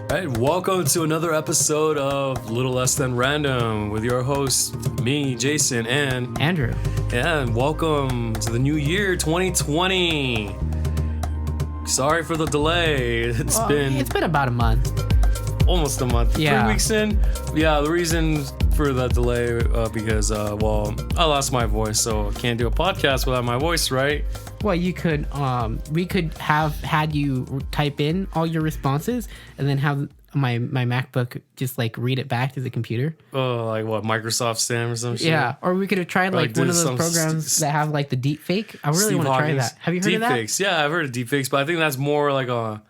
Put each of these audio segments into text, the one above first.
All right, welcome to another episode of Little Less Than Random with your host, me, Jason, and Andrew. Yeah, and welcome to the new year, 2020. Sorry for the delay. It's been about a month. Almost a month. Yeah. 3 weeks in. Yeah, the reason for that delay because I lost my voice, so I can't do a podcast without my voice, right? Well, you could we could have had you type in all your responses and then have my MacBook just like read it back to the computer. Oh, like what, Microsoft Sam or some shit? Yeah, or we could have tried like one of those programs that have like the deep fake. I really want to try that. Have you heard of that? Deepfakes. Yeah, I've heard of deepfakes, but I think that's more like a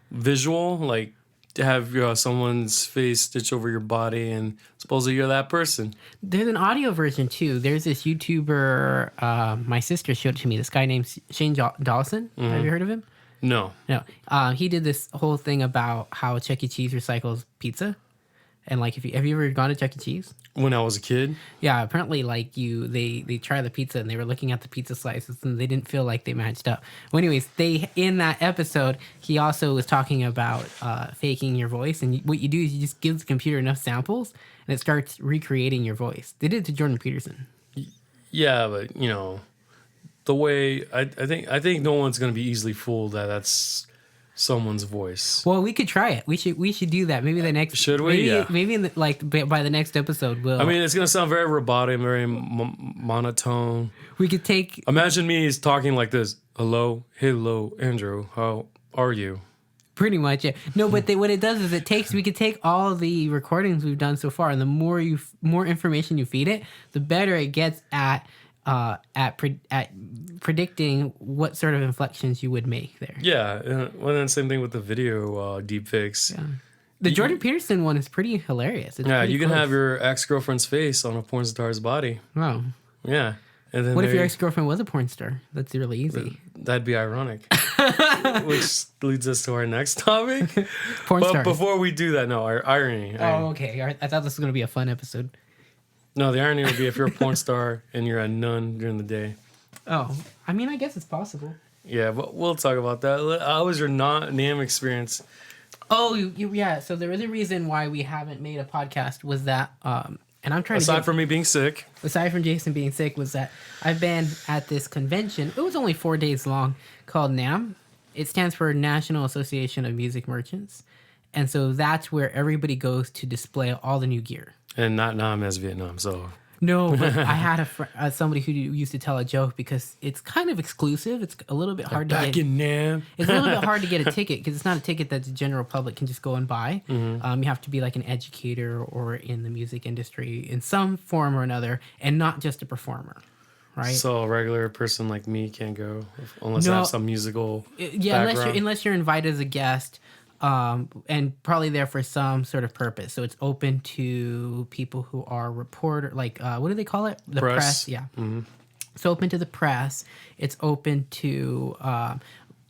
visual, like to have someone's face stitch over your body and supposedly you're that person. There's an audio version too. There's this YouTuber, my sister showed it to me, this guy named Shane Dawson. Mm-hmm. Have you heard of him? No. He did this whole thing about how Chuck E. Cheese recycles pizza. And like, have you ever gone to Chuck E. Cheese? When I was a kid? Yeah, apparently like they try the pizza and they were looking at the pizza slices and they didn't feel like they matched up. Well, anyways, in that episode, he also was talking about faking your voice. And what you do is you just give the computer enough samples and it starts recreating your voice. They did it to Jordan Peterson. Yeah, but the way I think no one's gonna be easily fooled that that's someone's voice. Well, we could try it. We should do that. Maybe the next. Should we? Yeah. Maybe in by the next episode we'll. I mean, it's gonna sound very robotic, very monotone. We could take. Imagine me talking like this. Hello, Andrew. How are you? Pretty much, yeah. No, but what it does is we could take all the recordings we've done so far, and the more information you feed it, the better it gets at predicting what sort of inflections you would make there. Yeah, well, then same thing with the video deepfakes. Yeah. The Jordan Peterson one is pretty hilarious. You can have your ex-girlfriend's face on a porn star's body. Wow. Yeah. And then what if your ex-girlfriend was a porn star? That's really easy. That'd be ironic. Which leads us to our next topic. Porn stars. But before we do that, no, irony. Oh, okay. I thought this was going to be a fun episode. No, the irony would be if you're a porn star and you're a nun during the day. Oh, I mean, I guess it's possible. Yeah, but we'll talk about that. How was your NAMM experience? Oh, yeah. So there was a reason why we haven't made a podcast was that, and I'm trying aside from me being sick. Aside from Jason being sick, was that I've been at this convention. It was only 4 days long called NAMM. It stands for National Association of Music Merchants. And so that's where everybody goes to display all the new gear. And not Nam as Vietnam, so... No, but I had somebody who used to tell a joke because it's kind of exclusive. It's a little bit hard to get... Back in NAMM. It's a little bit hard to get a ticket because it's not a ticket that the general public can just go and buy. Mm-hmm. You have to be like an educator or in the music industry in some form or another and not just a performer. Right? So a regular person like me can't go unless I have some musical background. Unless you're invited as a guest. And probably there for some sort of purpose. So it's open to people who are reporter, like what do they call it? The press. Yeah. Mm-hmm. It's open to the press. It's open to a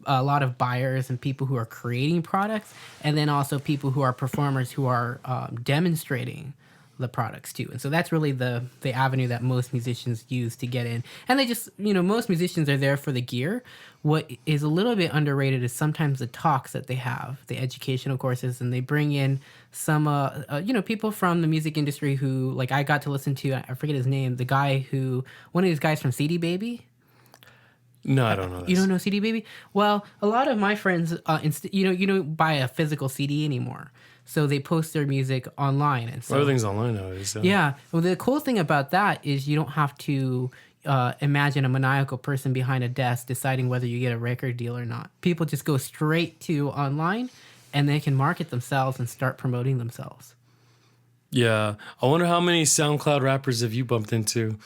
lot of buyers and people who are creating products, and then also people who are performers who are demonstrating the products too. And so that's really the avenue that most musicians use to get in. And they just, most musicians are there for the gear. What is a little bit underrated is sometimes the talks that they have, the educational courses, and they bring in some, people from the music industry who, like I got to listen to, I forget his name, one of these guys from CD Baby. No, I don't know this. You don't know CD Baby? Well, a lot of my friends, you don't buy a physical CD anymore. So they post their music online. And so everything's online nowadays. So. Yeah. Well, the cool thing about that is you don't have to imagine a maniacal person behind a desk deciding whether you get a record deal or not. People just go straight to online and they can market themselves and start promoting themselves. Yeah. I wonder how many SoundCloud rappers have you bumped into?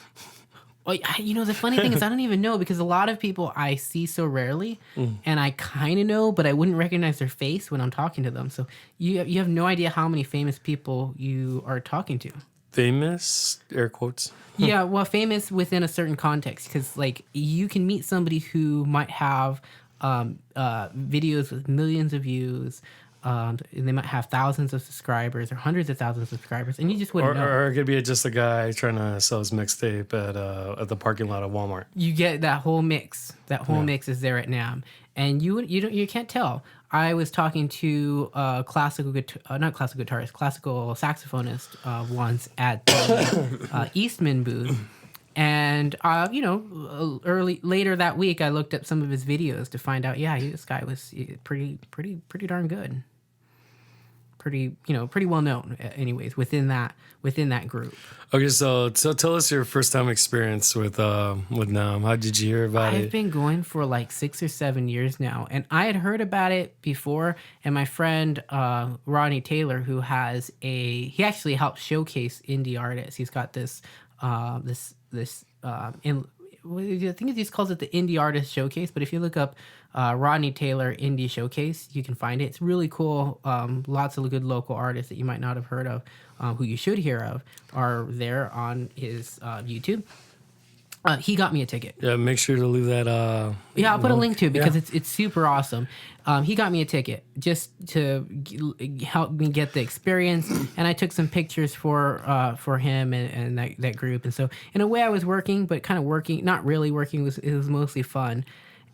Well, the funny thing is I don't even know because a lot of people I see so rarely and I kind of know, but I wouldn't recognize their face when I'm talking to them. So you have no idea how many famous people you are talking to. Famous? Air quotes. Yeah, well, famous within a certain context because, like, you can meet somebody who might have videos with millions of views. And they might have thousands of subscribers or hundreds of thousands of subscribers, and you just wouldn't know. Or it could be just a guy trying to sell his mixtape at the parking lot of Walmart. You get that whole mix. That whole mix is there at NAMM. and you can't tell. I was talking to a classical not classical guitarist, classical saxophonist once at the Eastman booth, and later that week I looked up some of his videos to find out, this guy was pretty darn good. Pretty well known, anyways, within that group. Okay, so tell us your first time experience with Nam. How did you hear about it? I've been going for like 6 or 7 years now, and I had heard about it before. And my friend Rodney Taylor, he actually helped showcase indie artists. He's got this I think he calls it the Indie Artist Showcase, but if you look up Rodney Taylor Indie Showcase, you can find it. It's really cool. Lots of good local artists that you might not have heard of, who you should hear of, are there on his YouTube. He got me a ticket. Yeah, make sure to leave that. I'll put a link to it because it's super awesome. He got me a ticket just to help me get the experience, and I took some pictures for him and that group. And so, in a way, I was working, but kind of working, not really working. It was mostly fun.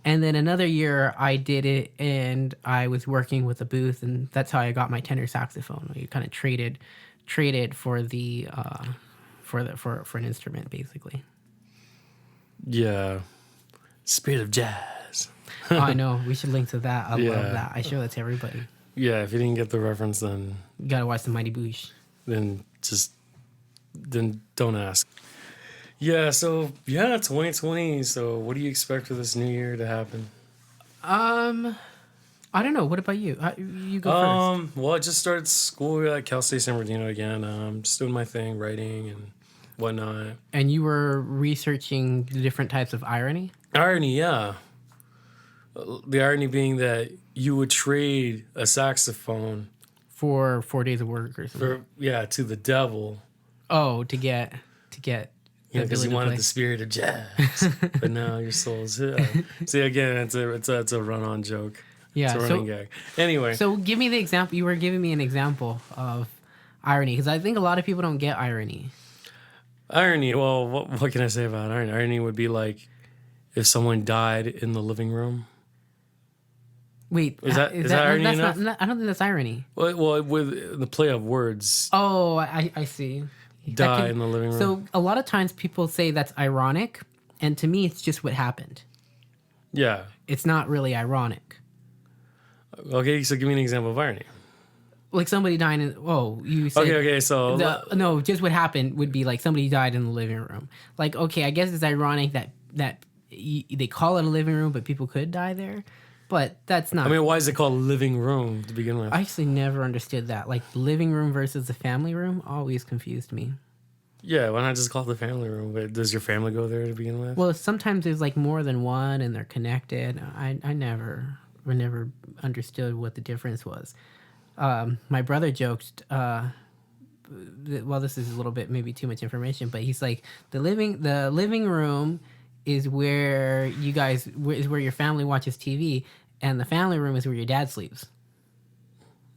And then another year, I did it, and I was working with a booth, and that's how I got my tenor saxophone. We kind of traded for the for an instrument, basically. Yeah. Spirit of Jazz. Oh, I know. We should link to that. I love that. I show that to everybody. Yeah, if you didn't get the reference, then you gotta watch the Mighty Boosh. Then don't ask. Yeah, so 2020. So what do you expect for this new year to happen? I don't know. What about you? You go first. Well, I just started school at Cal State San Bernardino again. Just doing my thing, writing and whatnot. And you were researching the different types of irony? Irony, yeah. The irony being that you would trade a saxophone for 4 days of work or something. To the devil. Oh, to get because you wanted the spirit of jazz, but now your soul's See, again, it's a run-on joke. Yeah, it's a running gag. Anyway, so give me the example. You were giving me an example of irony because I think a lot of people don't get irony. Irony. Well, what can I say about irony? Irony would be like if someone died in the living room. Wait, is that irony enough? I don't think that's irony. Well, with the play of words. Oh, I see. Die in the living room. So a lot of times people say that's ironic, and to me, it's just what happened. Yeah. It's not really ironic. Okay, so give me an example of irony. Like somebody dying you said... Okay, so... No, just what happened would be like somebody died in the living room. Like, okay, I guess it's ironic that they call it a living room, but people could die there. But that's not... I mean, why is it called living room to begin with? I actually never understood that. Like, living room versus the family room always confused me. Yeah, why not just call it the family room? But does your family go there to begin with? Well, sometimes there's like more than one and they're connected. I never understood what the difference was. My brother joked, well, this is a little bit maybe too much information, but he's like, the living room is where your family watches TV, and the family room is where your dad sleeps.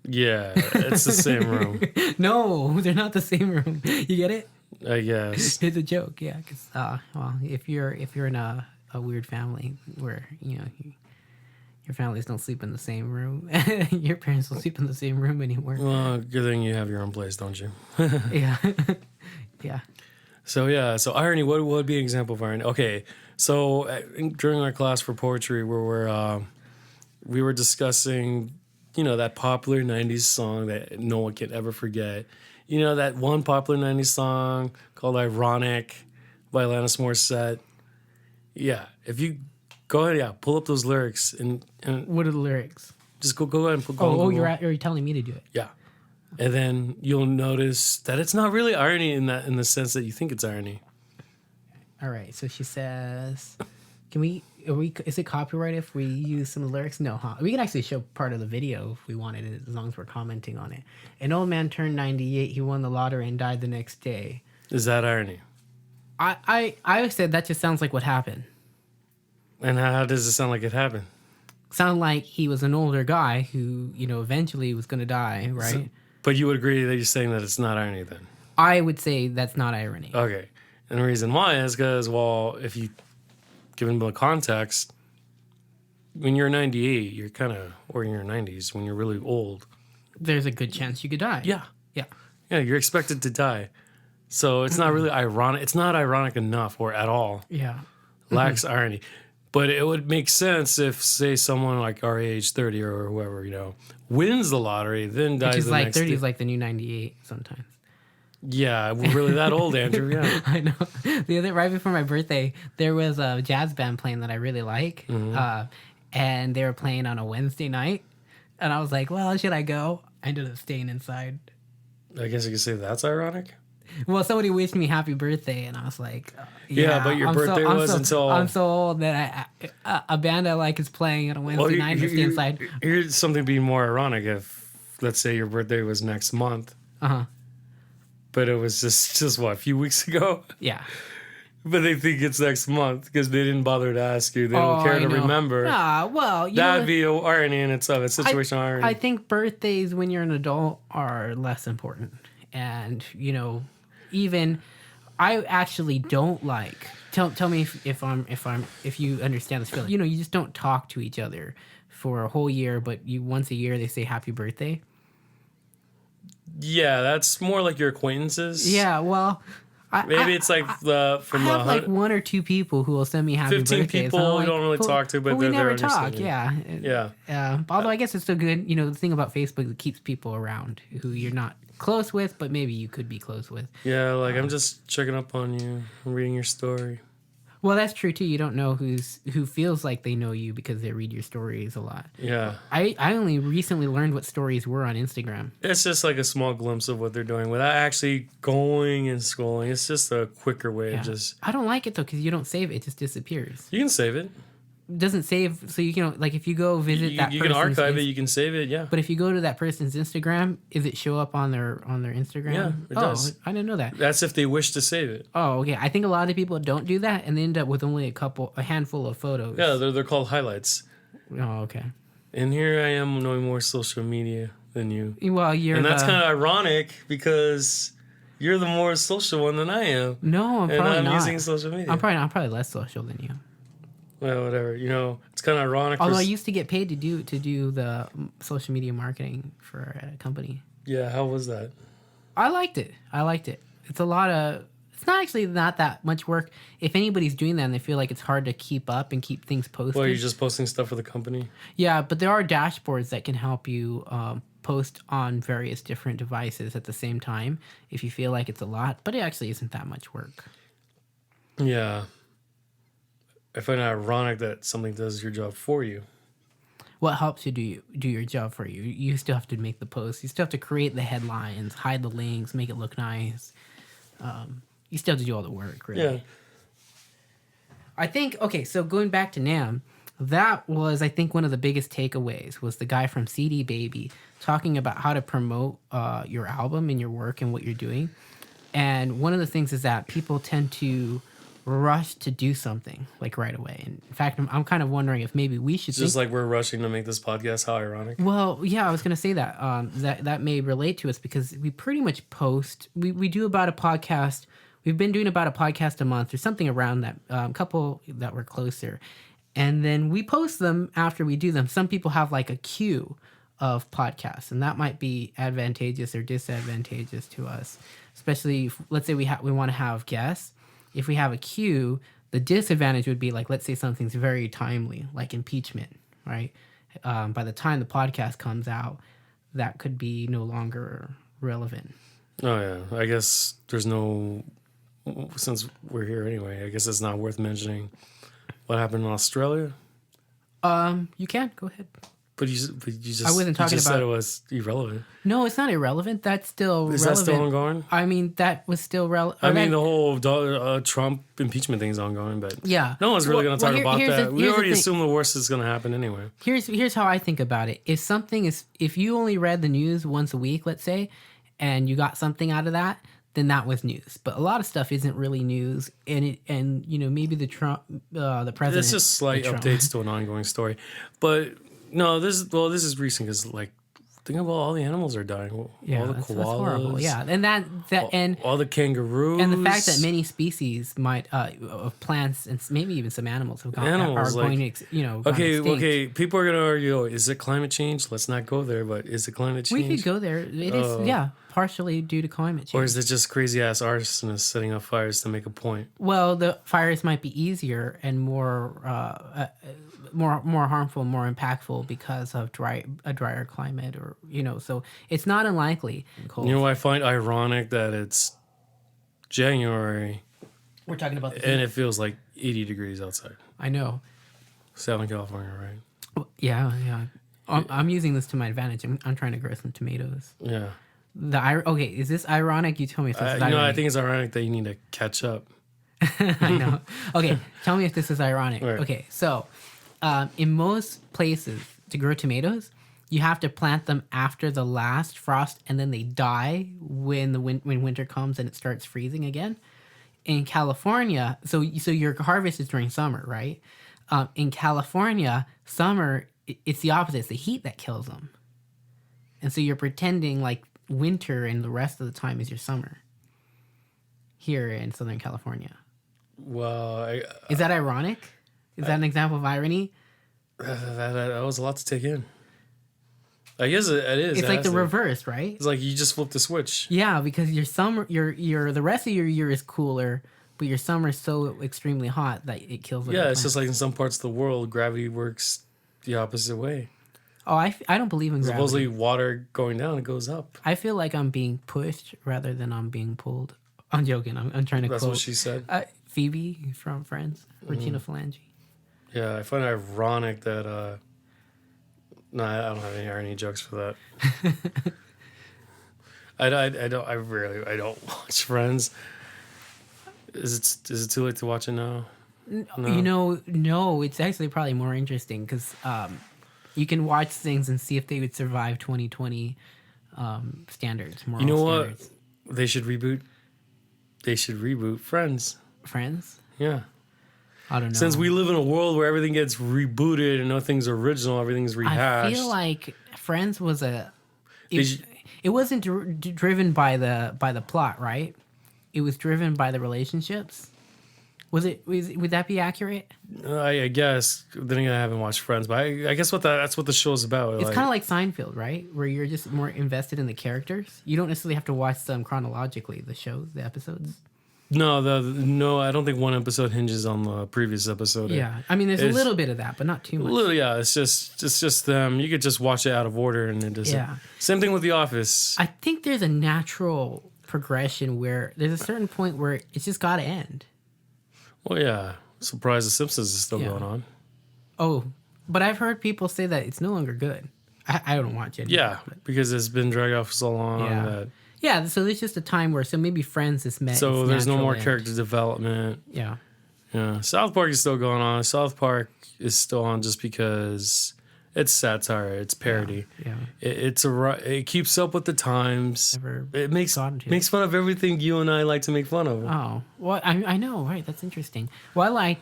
Yeah, it's the same room. No, they're not the same room. You get it? I guess it's a joke. Yeah, because well, if you're in a weird family where your families don't sleep in the same room, your parents don't sleep in the same room anymore. Well, good thing you have your own place, don't you? Yeah, yeah. So irony. What would be an example of irony? Okay, so during our class for poetry, where we were discussing, that popular '90s song that no one can ever forget. That one popular '90s song called "Ironic" by Alanis Morissette. Yeah, if you go ahead, pull up those lyrics and what are the lyrics? Just go ahead and put. You're telling me to do it. Yeah. And then you'll notice that it's not really irony in the sense that you think it's irony. All right. So she says, is it copyright if we use some lyrics? No, huh? We can actually show part of the video if we wanted it, as long as we're commenting on it. An old man turned 98. He won the lottery and died the next day. Is that irony? I said that just sounds like what happened. And how does it sound like it happened? Sound like he was an older guy who, eventually was going to die, right? But you would agree that you're saying that it's not irony then? I would say that's not irony. Okay. And the reason why is because, well, if you give him the context, when you're 98, you're kind of, or in your 90s, when you're really old. There's a good chance you could die. Yeah. Yeah. Yeah, you're expected to die. So it's not really ironic. It's not ironic enough or at all. Yeah. Lacks irony. But it would make sense if, say, someone like our age, 30 or whoever, wins the lottery, then dies Which is the like next 30 day. is like the new 98 sometimes. Yeah, we're really that old, Andrew. Yeah. I know. Right before my birthday, there was a jazz band playing that I really like, and they were playing on a Wednesday night, and I was like, "Well, should I go?" I ended up staying inside. I guess you could say that's ironic. Well, somebody wished me happy birthday, and I was like, Yeah, but your birthday until... I'm so old that a band I like is playing on a Wednesday night and I stay inside." Here's something being more ironic. If, let's say, your birthday was next month, but it was just what, a few weeks ago? Yeah. But they think it's next month because they didn't bother to ask you. They don't care to remember. Nah, well, That'd be an irony in itself. It's situational irony. I think birthdays when you're an adult are less important. And, even I actually don't like, tell me if you understand this feeling. You just don't talk to each other for a whole year, but once a year they say happy birthday. Yeah, that's more like your acquaintances. Yeah, well, it's like I have like one or two people who will send me happy 15 birthdays. people you don't really talk to, but we they're never talk. understanding. Yeah. Although I guess it's still good. The thing about Facebook that keeps people around who you're not close with, but maybe you could be close with. Yeah, like I'm just checking up on you, I'm reading your story. Well, that's true too. You don't know who feels like they know you because they read your stories a lot. Yeah. I only recently learned what stories were on Instagram. It's just like a small glimpse of what they're doing without actually going and scrolling. It's just a quicker way of just... I don't like it though because you don't save it. It just disappears. You can save it. It doesn't save, so you can, like if you go visit that you person's... can archive it, you can save it, yeah. But if you go to that person's Instagram, does it show up on their Instagram? Yeah, it does. I didn't know that. That's if they wish to save it. Oh, okay. I think a lot of people don't do that and they end up with only a handful of photos. Yeah, they're called highlights. Oh, okay. And here I am knowing more social media than you. Well, and that's kind of ironic because you're the more social one than I am. No, I'm probably not. And I'm using social media. I'm probably less social than you. Well, whatever. It's kind of ironic. Although I used to get paid to do the social media marketing for a company. Yeah, how was that? I liked it. It's a lot of... It's not actually not that much work. If anybody's doing that and they feel like it's hard to keep up and keep things posted. Well, you're just posting stuff for the company? Yeah, but there are dashboards that can help you post on various different devices at the same time if you feel like it's a lot. But it actually isn't that much work. Yeah. I find it ironic that something does your job for you. What helps you do your job for you? You still have to make the posts. You still have to create the headlines, hide the links, make it look nice. You still have to do all the work, really. Yeah. I think, okay, so going back to NAMM, that was, I think, one of the biggest takeaways was the guy from CD Baby talking about how to promote your album and your work and what you're doing. And one of the things is that people tend to rush to do something like right away. And in fact, I'm kind of wondering if maybe we should just like we're rushing to make this podcast. How ironic. Well, yeah, I was going to say that that may relate to us because we pretty much post. We do about a podcast. We've been doing about a podcast a month or something around that. A couple that were closer, and then we post them after we do them. Some people have like a queue of podcasts, and that might be advantageous or disadvantageous to us. Especially, if, let's say we want to have guests. If we have a queue, the disadvantage would be like, let's say something's very timely, like impeachment, right? By the time the podcast comes out, that could be no longer relevant. Oh, yeah. I guess there's no... Since we're here anyway, I guess it's not worth mentioning what happened in Australia. You can. Go ahead. But you just... I wasn't talking about... said it was irrelevant. No, it's not irrelevant. That's still relevant. Is that still ongoing? I mean, that was still relevant. I mean, the whole Trump impeachment thing is ongoing, but yeah, no one's really going to talk about that. We already assume the worst is going to happen anyway. Here's how I think about it. If you only read the news once a week, let's say, and you got something out of that, then that was news. But a lot of stuff isn't really news, and maybe the president. It's just slight updates to an ongoing story, but no, this is recent because like think about all the animals are dying. All the that's horrible. koalas. Yeah, and all the kangaroos. and the fact that many species might of plants and maybe even some animals have gone Animals, are like- going to gone Okay, extinct. okay. People are gonna argue, oh, is it climate change? Let's not go there. But is it climate change? We could go there. It is partially due to climate change. Or is it just crazy ass arsonists setting up fires to make a point? Well, the fires might be easier and more harmful, more impactful because of a drier climate, or so it's not unlikely. Cold. You know what I find ironic that it's January We're talking about the and it feels like 80 degrees outside. I know. Southern California, right? Yeah. I'm using this to my advantage. I'm trying to grow some tomatoes. Yeah. Okay, is this ironic? You tell me if this is ironic. I think it's ironic that you need to catch up. I know. Okay, tell me if this is ironic. Right. Okay, so in most places to grow tomatoes, you have to plant them after the last frost, and then they die when when winter comes and it starts freezing again. In California, so your harvest is during summer, right? In California, summer it's the opposite. It's the heat that kills them, and so you're pretending like winter and the rest of the time is your summer. Here in Southern California. Well, Is that ironic? Is that an example of irony? that was a lot to take in. I guess it is. It's It like has the to. reverse, right? It's like you just flip the switch. Yeah, because your summer, the rest of your year is cooler, but your summer is so extremely hot that it kills. Yeah, it's just like in some parts of the world, gravity works the opposite way. Oh, I don't believe in gravity. Supposedly, water going down, it goes up. I feel like I'm being pushed rather than I'm being pulled. I'm joking. I'm trying to That's quote what she said. Phoebe from Friends, Regina Phalange. Yeah, I find it ironic that. No, I don't have any irony jokes for that. I don't watch Friends. Is it too late to watch it now? No, it's actually probably more interesting because you can watch things and see if they would survive 2020 standards. Moral You know what? standards. They should reboot. They should reboot Friends. Friends? Yeah. I don't know. Since we live in a world where everything gets rebooted and nothing's original, everything's rehashed. I feel like Friends was Did it wasn't driven by the plot, right? It was driven by the relationships. Would that be accurate? I guess. Then again, I haven't watched Friends, but I guess that's what the show's about. It's kind of like Seinfeld, right? Where you're just more invested in the characters. You don't necessarily have to watch them chronologically, the episodes. No, I don't think one episode hinges on the previous episode. Yeah, I mean, there's a little bit of that, but not too much. Yeah, it's just them. You could just watch it out of order, and it doesn't. Yeah. Same thing with The Office. I think there's a natural progression where there's a certain point where it's just got to end. Well, yeah. Surprised The Simpsons is still Yeah. going on. Oh, but I've heard people say that it's no longer good. I don't watch it. Yeah, because it's been dragged out for so long. Yeah. That, Yeah, so there's just a time where maybe Friends is met. so its there's no natural more end. character development. Yeah. Yeah, South Park is still going on. South Park is still on just because it's satire, it's parody. Yeah. It keeps up with the times. Never It makes gotten to. makes fun of everything you and I like to make fun of. Oh, well, I know, right? That's interesting. Well, I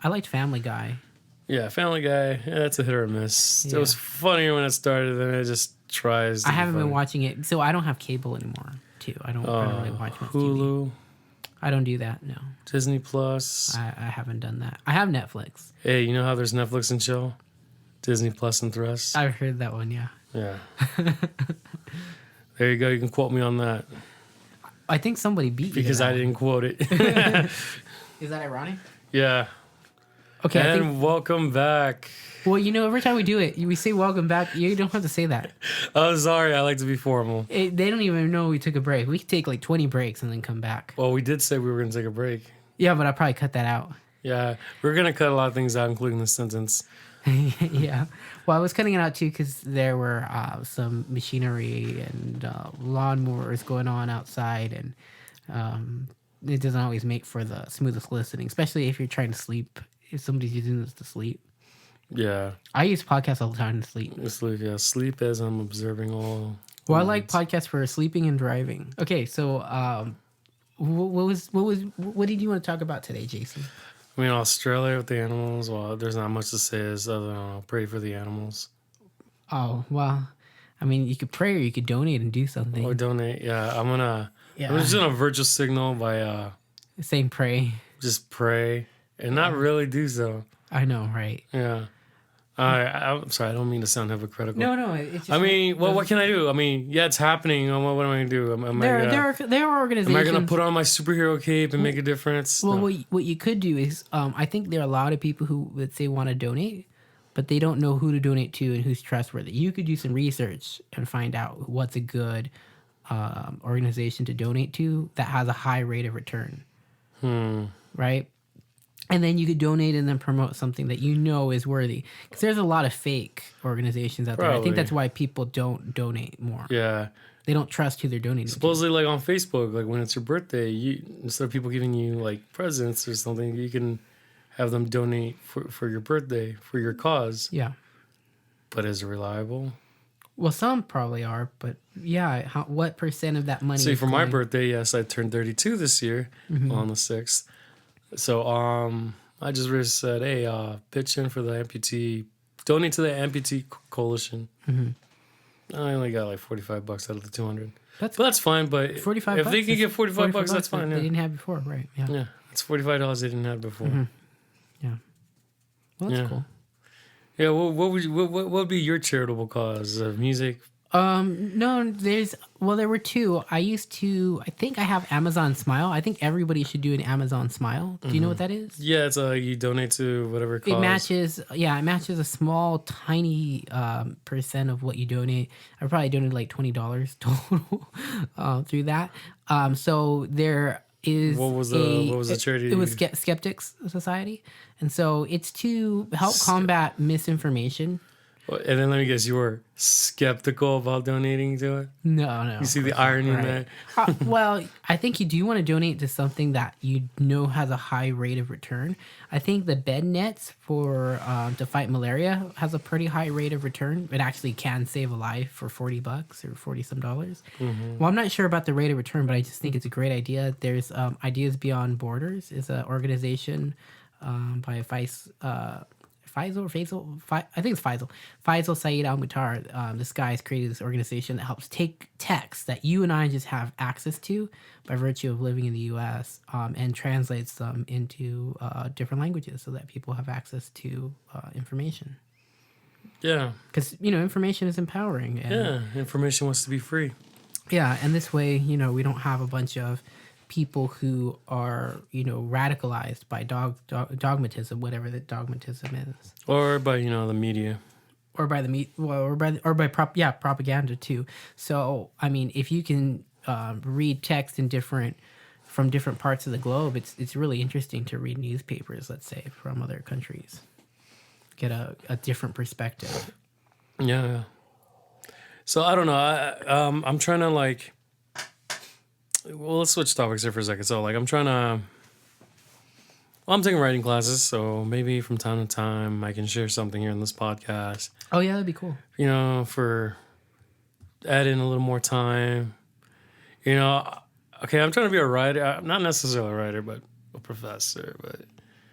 liked Family Guy. Yeah, Family Guy. Yeah, that's a hit or a miss. Yeah. It was funnier when it started, and it just tries. To I be haven't been funny. watching it, so I don't have cable anymore. Too. I don't really watch much TV. Hulu, I don't do that. No, Disney Plus. I haven't done that. I have Netflix. Hey, you know how there's Netflix and chill, Disney Plus and Thrust. I've heard that one. Yeah. Yeah. There you go. You can quote me on that I think somebody beat you because to that I one. didn't quote it. Is that ironic? Yeah. Okay. I And think, welcome back. well, every time we do it, we say welcome back. You don't have to say that. Oh, sorry. I like to be formal. They don't even know we took a break. We could take like 20 breaks and then come back. Well, we did say we were going to take a break. Yeah, but I'll probably cut that out. Yeah. We're going to cut a lot of things out, including the sentence. Yeah. Well, I was cutting it out too because there were some machinery and lawnmowers going on outside, and it doesn't always make for the smoothest listening, especially if you're trying to sleep. If somebody's using this to sleep, Yeah. I use podcasts all the time to sleep. Sleep, yeah. Sleep as I'm observing all. Well, I like podcasts for sleeping and driving. Okay, so what did you want to talk about today, Jason? I mean, Australia with the animals. Well, there's not much to say other than pray for the animals. Oh, well, I mean, you could pray or you could donate and do something. Or donate. Yeah, I'm Yeah. just gonna virtual signal by Saying pray. just pray and not really do so. I know, right? Yeah. I'm sorry. I don't mean to sound hypocritical. No. It's just, I mean, well, what can I do? I mean, yeah, it's happening. What am I gonna do? There are organizations. Am I gonna put on my superhero cape and make a difference? Well, No. what you could do is, I think there are a lot of people who would say want to donate, but they don't know who to donate to and who's trustworthy. You could do some research and find out what's a good organization to donate to that has a high rate of return. Right? And then you could donate and then promote something that you know is worthy. Because there's a lot of fake organizations out there. I Probably. think that's why people don't donate more. Yeah. They don't trust who they're donating to. Supposedly, like on Facebook, like when it's your birthday, instead of people giving you like presents or something, you can have them donate for your birthday for your cause. Yeah. But is it reliable? Well, some probably are, but yeah, what percent of that money? See, is for my going- birthday, yes, I turned 32 this year on the 6th. So I just really said, hey, pitch in for the amputee, donate to the amputee coalition. I only got like $45 out of the 200. But that's fine. But 45 if they bucks can is get $45, that's that fine. They Yeah. didn't have before, right? Yeah. Yeah, it's $45 they didn't have before. Yeah. Well, that's Yeah. cool. Yeah, what would be your charitable cause? Music? No, there were two. I think I have Amazon Smile. I think everybody should do an Amazon Smile. Do you know what that is? Yeah, it's you donate to whatever cause. It matches a small, tiny percent of what you donate. I probably donated like $20 total through that. So there is What was the charity? It was Skeptics Society, and so it's to help combat misinformation. And then let me guess, you were skeptical about donating to it? No. You see the irony in that? Well, I think you do want to donate to something that you know has a high rate of return. I think the bed nets for to fight malaria has a pretty high rate of return. It actually can save a life for $40 or $40 some dollars. Well, I'm not sure about the rate of return, but I just think it's a great idea. There's Ideas Beyond Borders is an organization by Faisal Saeed Al-Mutar. This guy has created this organization that helps take texts that you and I just have access to by virtue of living in the U.S. And translates them into different languages so that people have access to information. Yeah. Because, information is empowering. And, Yeah, information wants to be free. Yeah, and this way, we don't have a bunch of people who are, radicalized by dogmatism, whatever that dogmatism is, Or by, the media. or by the propaganda too. So, I mean, if you can read text from different parts of the globe, it's really interesting to read newspapers, let's say, from other countries, get a different perspective. Yeah. So I don't know. I'm trying to well, let's switch topics here for a second. So I'm trying to. Well, I'm taking writing classes, so maybe from time to time I can share something here in this podcast. Oh yeah, that'd be cool. For add in a little more time. Okay, I'm trying to be a writer. Not necessarily a writer, but a professor. But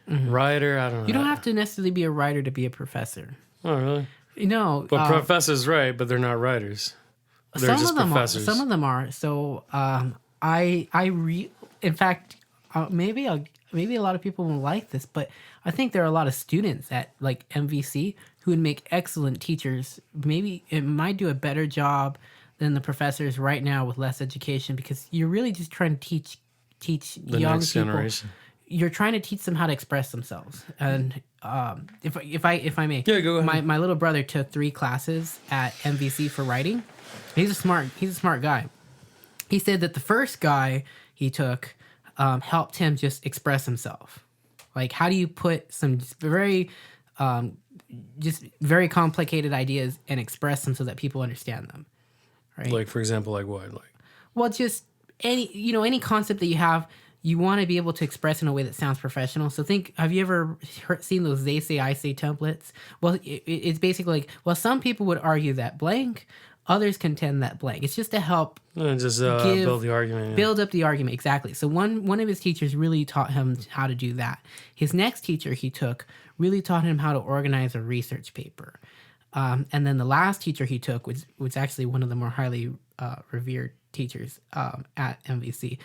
writer, I don't know. You don't have to necessarily be a writer to be a professor. Oh, really? No, But professors write, but they're not writers. They're just professors. Some of them are. So in fact, maybe a lot of people won't like this, but I think there are a lot of students at like MVC who would make excellent teachers. Maybe it might do a better job than the professors right now with less education, because you're really just trying to teach the young next people. generation. You're trying to teach them how to express themselves. And if I may, Yeah, go ahead. My little brother took 3 classes at MVC for writing. He's a smart guy. He said that the first guy he took helped him just express himself. Like, how do you put some very complicated ideas and express them so that people understand them, right? Like, for example, like what? Well, just any concept that you have, you want to be able to express in a way that sounds professional. So have you ever seen those they say, I say templates? Well, it's basically like, well, some people would argue that blank, others contend that blank. It's just to help Just build the argument. Yeah. build up the argument. Exactly. So one of his teachers really taught him how to do that. His next teacher he took really taught him how to organize a research paper. And then the last teacher he took was actually one of the more highly revered teachers at MVC.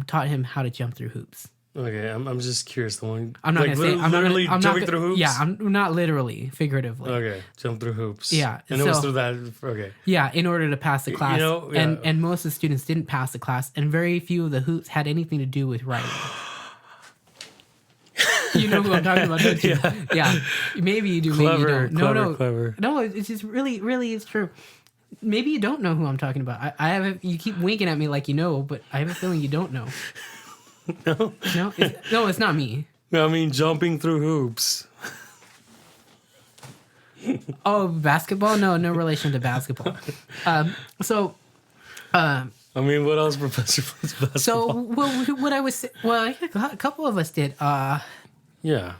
Taught him how to jump through hoops. Okay, I'm just curious. The one I'm not like, gonna say I'm literally not, I'm jumping not, through hoops. Yeah, I'm not literally, figuratively. Okay, jump through hoops. Yeah, and it was so- through that. Okay, Yeah, in order to pass the class, know, yeah. and most of the students didn't pass the class, and very few of the hoops had anything to do with writing. You know who I'm talking about, don't you? Yeah. Maybe you do, maybe you Clever, don't. clever. No, it's just really it's true. Maybe you don't know who I'm talking about. I have you keep winking at me like you know, but I have a feeling you don't know. No, No, it's not me. I mean jumping through hoops. Oh, basketball? No relation to basketball. I mean, what else, Professor? Basketball? So what I was a couple of us did. Yeah.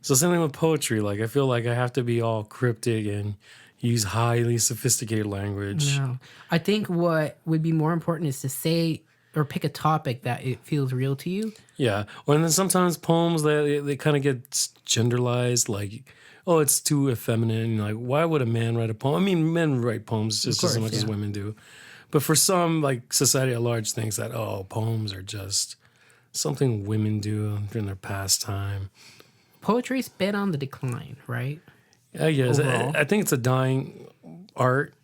So something with poetry, like I feel like I have to be all cryptic and use highly sophisticated language. No, I think what would be more important is to say or pick a topic that it feels real to you. Yeah. Well, and then sometimes poems they kind of get genderalized, like, oh, it's too effeminate. Like, why would a man write a poem? I mean, men write poems just as course, much as yeah. women do. But for some, like society at large thinks that, oh, poems are just something women do during their pastime. Poetry's been on the decline, right? I guess. Overall. I think it's a dying art.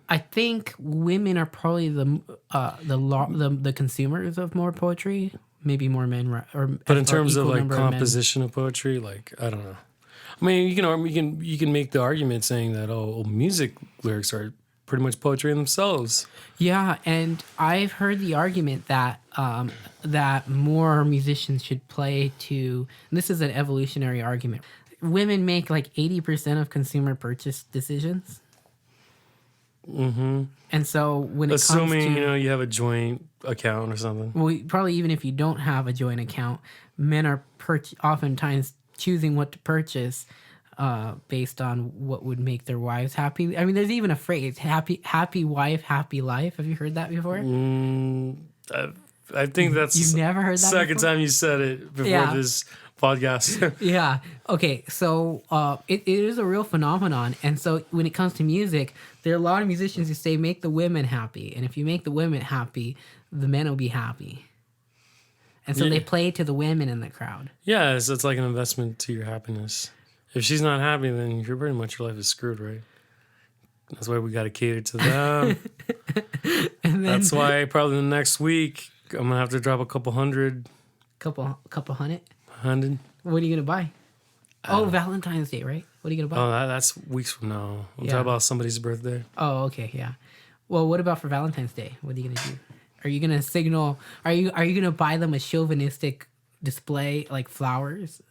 I think women are probably the consumers of more poetry. Maybe more men, But in terms of like composition of poetry, like I don't know. I mean, you can make the argument saying that music lyrics are pretty much poetry in themselves. Yeah, and I've heard the argument that that more musicians should play to. And this is an evolutionary argument. Women make like 80% of consumer purchase decisions. Mm-hmm. And so when Assuming it comes to, you have a joint account or something. well, probably even if you don't have a joint account, men are oftentimes choosing what to purchase based on what would make their wives happy. I mean, there's even a phrase, happy wife, happy life. Have you heard that before? I think that's You've never heard that second before? time you said it before Yeah. this podcast. Yeah. Okay. So it is a real phenomenon. And so when it comes to music, there are a lot of musicians who say, make the women happy. And if you make the women happy, the men will be happy. And so they play to the women in the crowd. Yeah, so it's like an investment to your happiness. If she's not happy, then you're pretty much your life is screwed, right? That's why we got to cater to them. And then That's why probably the next week I'm gonna have to drop a couple hundred. couple hundred. Hundred. What are you gonna buy? Valentine's Day, right? What are you gonna buy? Oh, that's weeks from now. I'm Yeah. talking about somebody's birthday. Oh, okay, yeah. Well, what about for Valentine's Day? What are you gonna do? Are you gonna signal? Are you gonna buy them a chauvinistic display like flowers,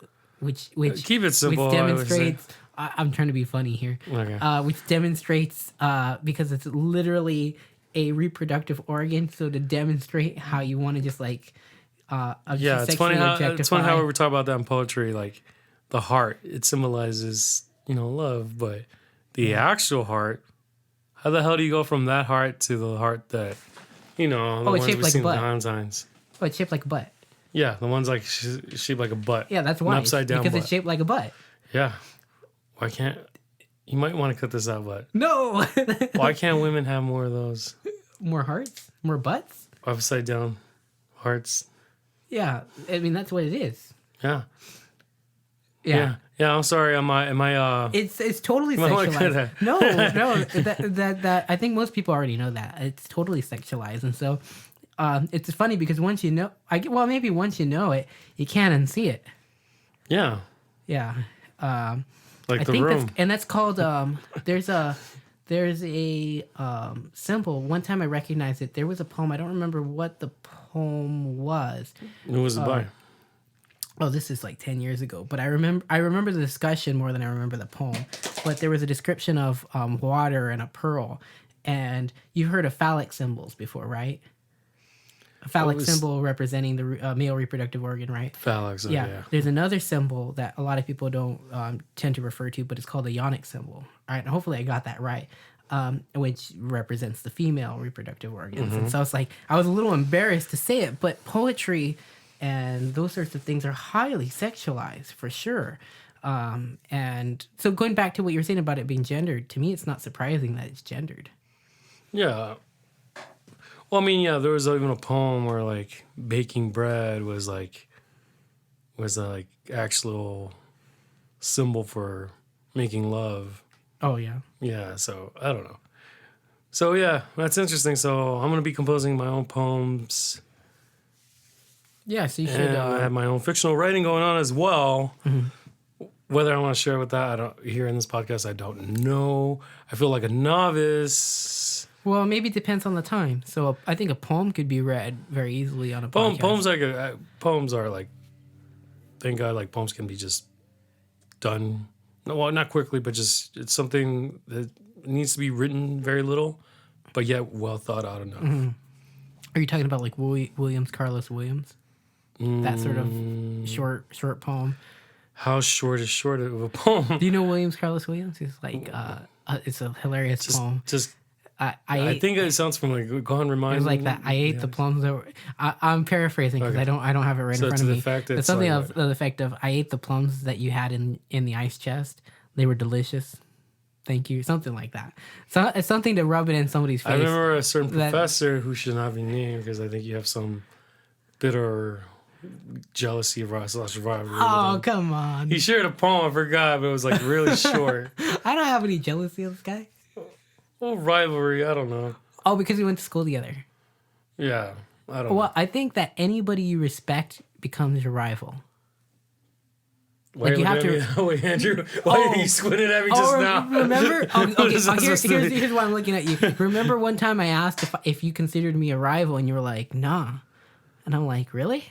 which Keep it simple, which I would say. demonstrates? I'm trying to be funny here. Okay. Which demonstrates because it's literally a reproductive organ. So to demonstrate how you want to just like Yeah, it's funny how objectify. we talk about that in poetry, like the heart. It symbolizes, love, but the actual heart. How the hell do you go from that heart to the heart that, the it's ones shaped we like see a in butt. Valentine's? Oh, it's shaped like a butt. Yeah, the ones like shaped like a butt. Yeah, that's An why. upside down because butt. it's shaped like a butt. Yeah. Why can't you might want to cut this out, but No. why can't women have more of those More hearts, more butts. upside down hearts? Yeah, I mean that's what it is. Yeah. Yeah. Yeah, I'm sorry. Am I It's totally might wanna cut sexualized. that. No, that I think most people already know that it's totally sexualized, and so it's funny because once you know, maybe once you know it, you can't unsee it. Yeah. Yeah, Like I the think room. that's called. There's a symbol. One time I recognized it. There was a poem. I don't remember what the poem was. Who was it by? Oh, this is like 10 years ago, but I remember the discussion more than I remember the poem. But there was a description of water and a pearl, and you've heard of phallic symbols before, right? A phallic symbol representing the male reproductive organ, right? Phalanx. Yeah. There's another symbol that a lot of people don't tend to refer to, but it's called a yonic symbol. All right, and hopefully I got that right. Which represents the female reproductive organs. And so it's like I was a little embarrassed to say it, but poetry and those sorts of things are highly sexualized for sure. And so going back to what you were saying about it being gendered, to me, it's not surprising that it's gendered. Yeah. Well, I mean, yeah, there was even a poem where like baking bread was a like actual symbol for making love. Oh yeah. Yeah, so I don't know. So yeah, that's interesting. So I'm gonna be composing my own poems. Yeah, so you should. And I have my own fictional writing going on as well. Whether I want to share with that, I don't. Here in this podcast, I don't know. I feel like a novice. Well, maybe it depends on the time. So I think a poem could be read very easily on a podcast. Poems are like, thank God, like poems can be just done. No, well, not quickly, but just it's something that needs to be written very little, but yet well thought out enough. Are you talking about like Carlos Williams? That sort of short poem. How short is short of a poem? Do you know Carlos Williams? It's like it's a hilarious poem. I think it sounds from like Go on, remind me. It's like that. I ate the plums that were. I'm paraphrasing because I don't have it right in front of me. It's something of the effect of I ate the plums that you had in the ice chest. They were delicious. Thank you. Something like that. So it's something to rub it in somebody's face. I remember a certain professor who should not be named because I think you have some bitter jealousy of rivalry. Oh, come on. He shared a poem, I forgot, but it was like really short. I don't have any jealousy of this guy. Well, rivalry, I don't know. Oh, because we went to school together. Yeah, I don't know. Well, I think that anybody you respect becomes your rival. Wait, Andrew, why are you squinting at me just now? Remember? Here's why I'm looking at you. Remember one time I asked if you considered me a rival, and you were like, nah. And I'm like, really?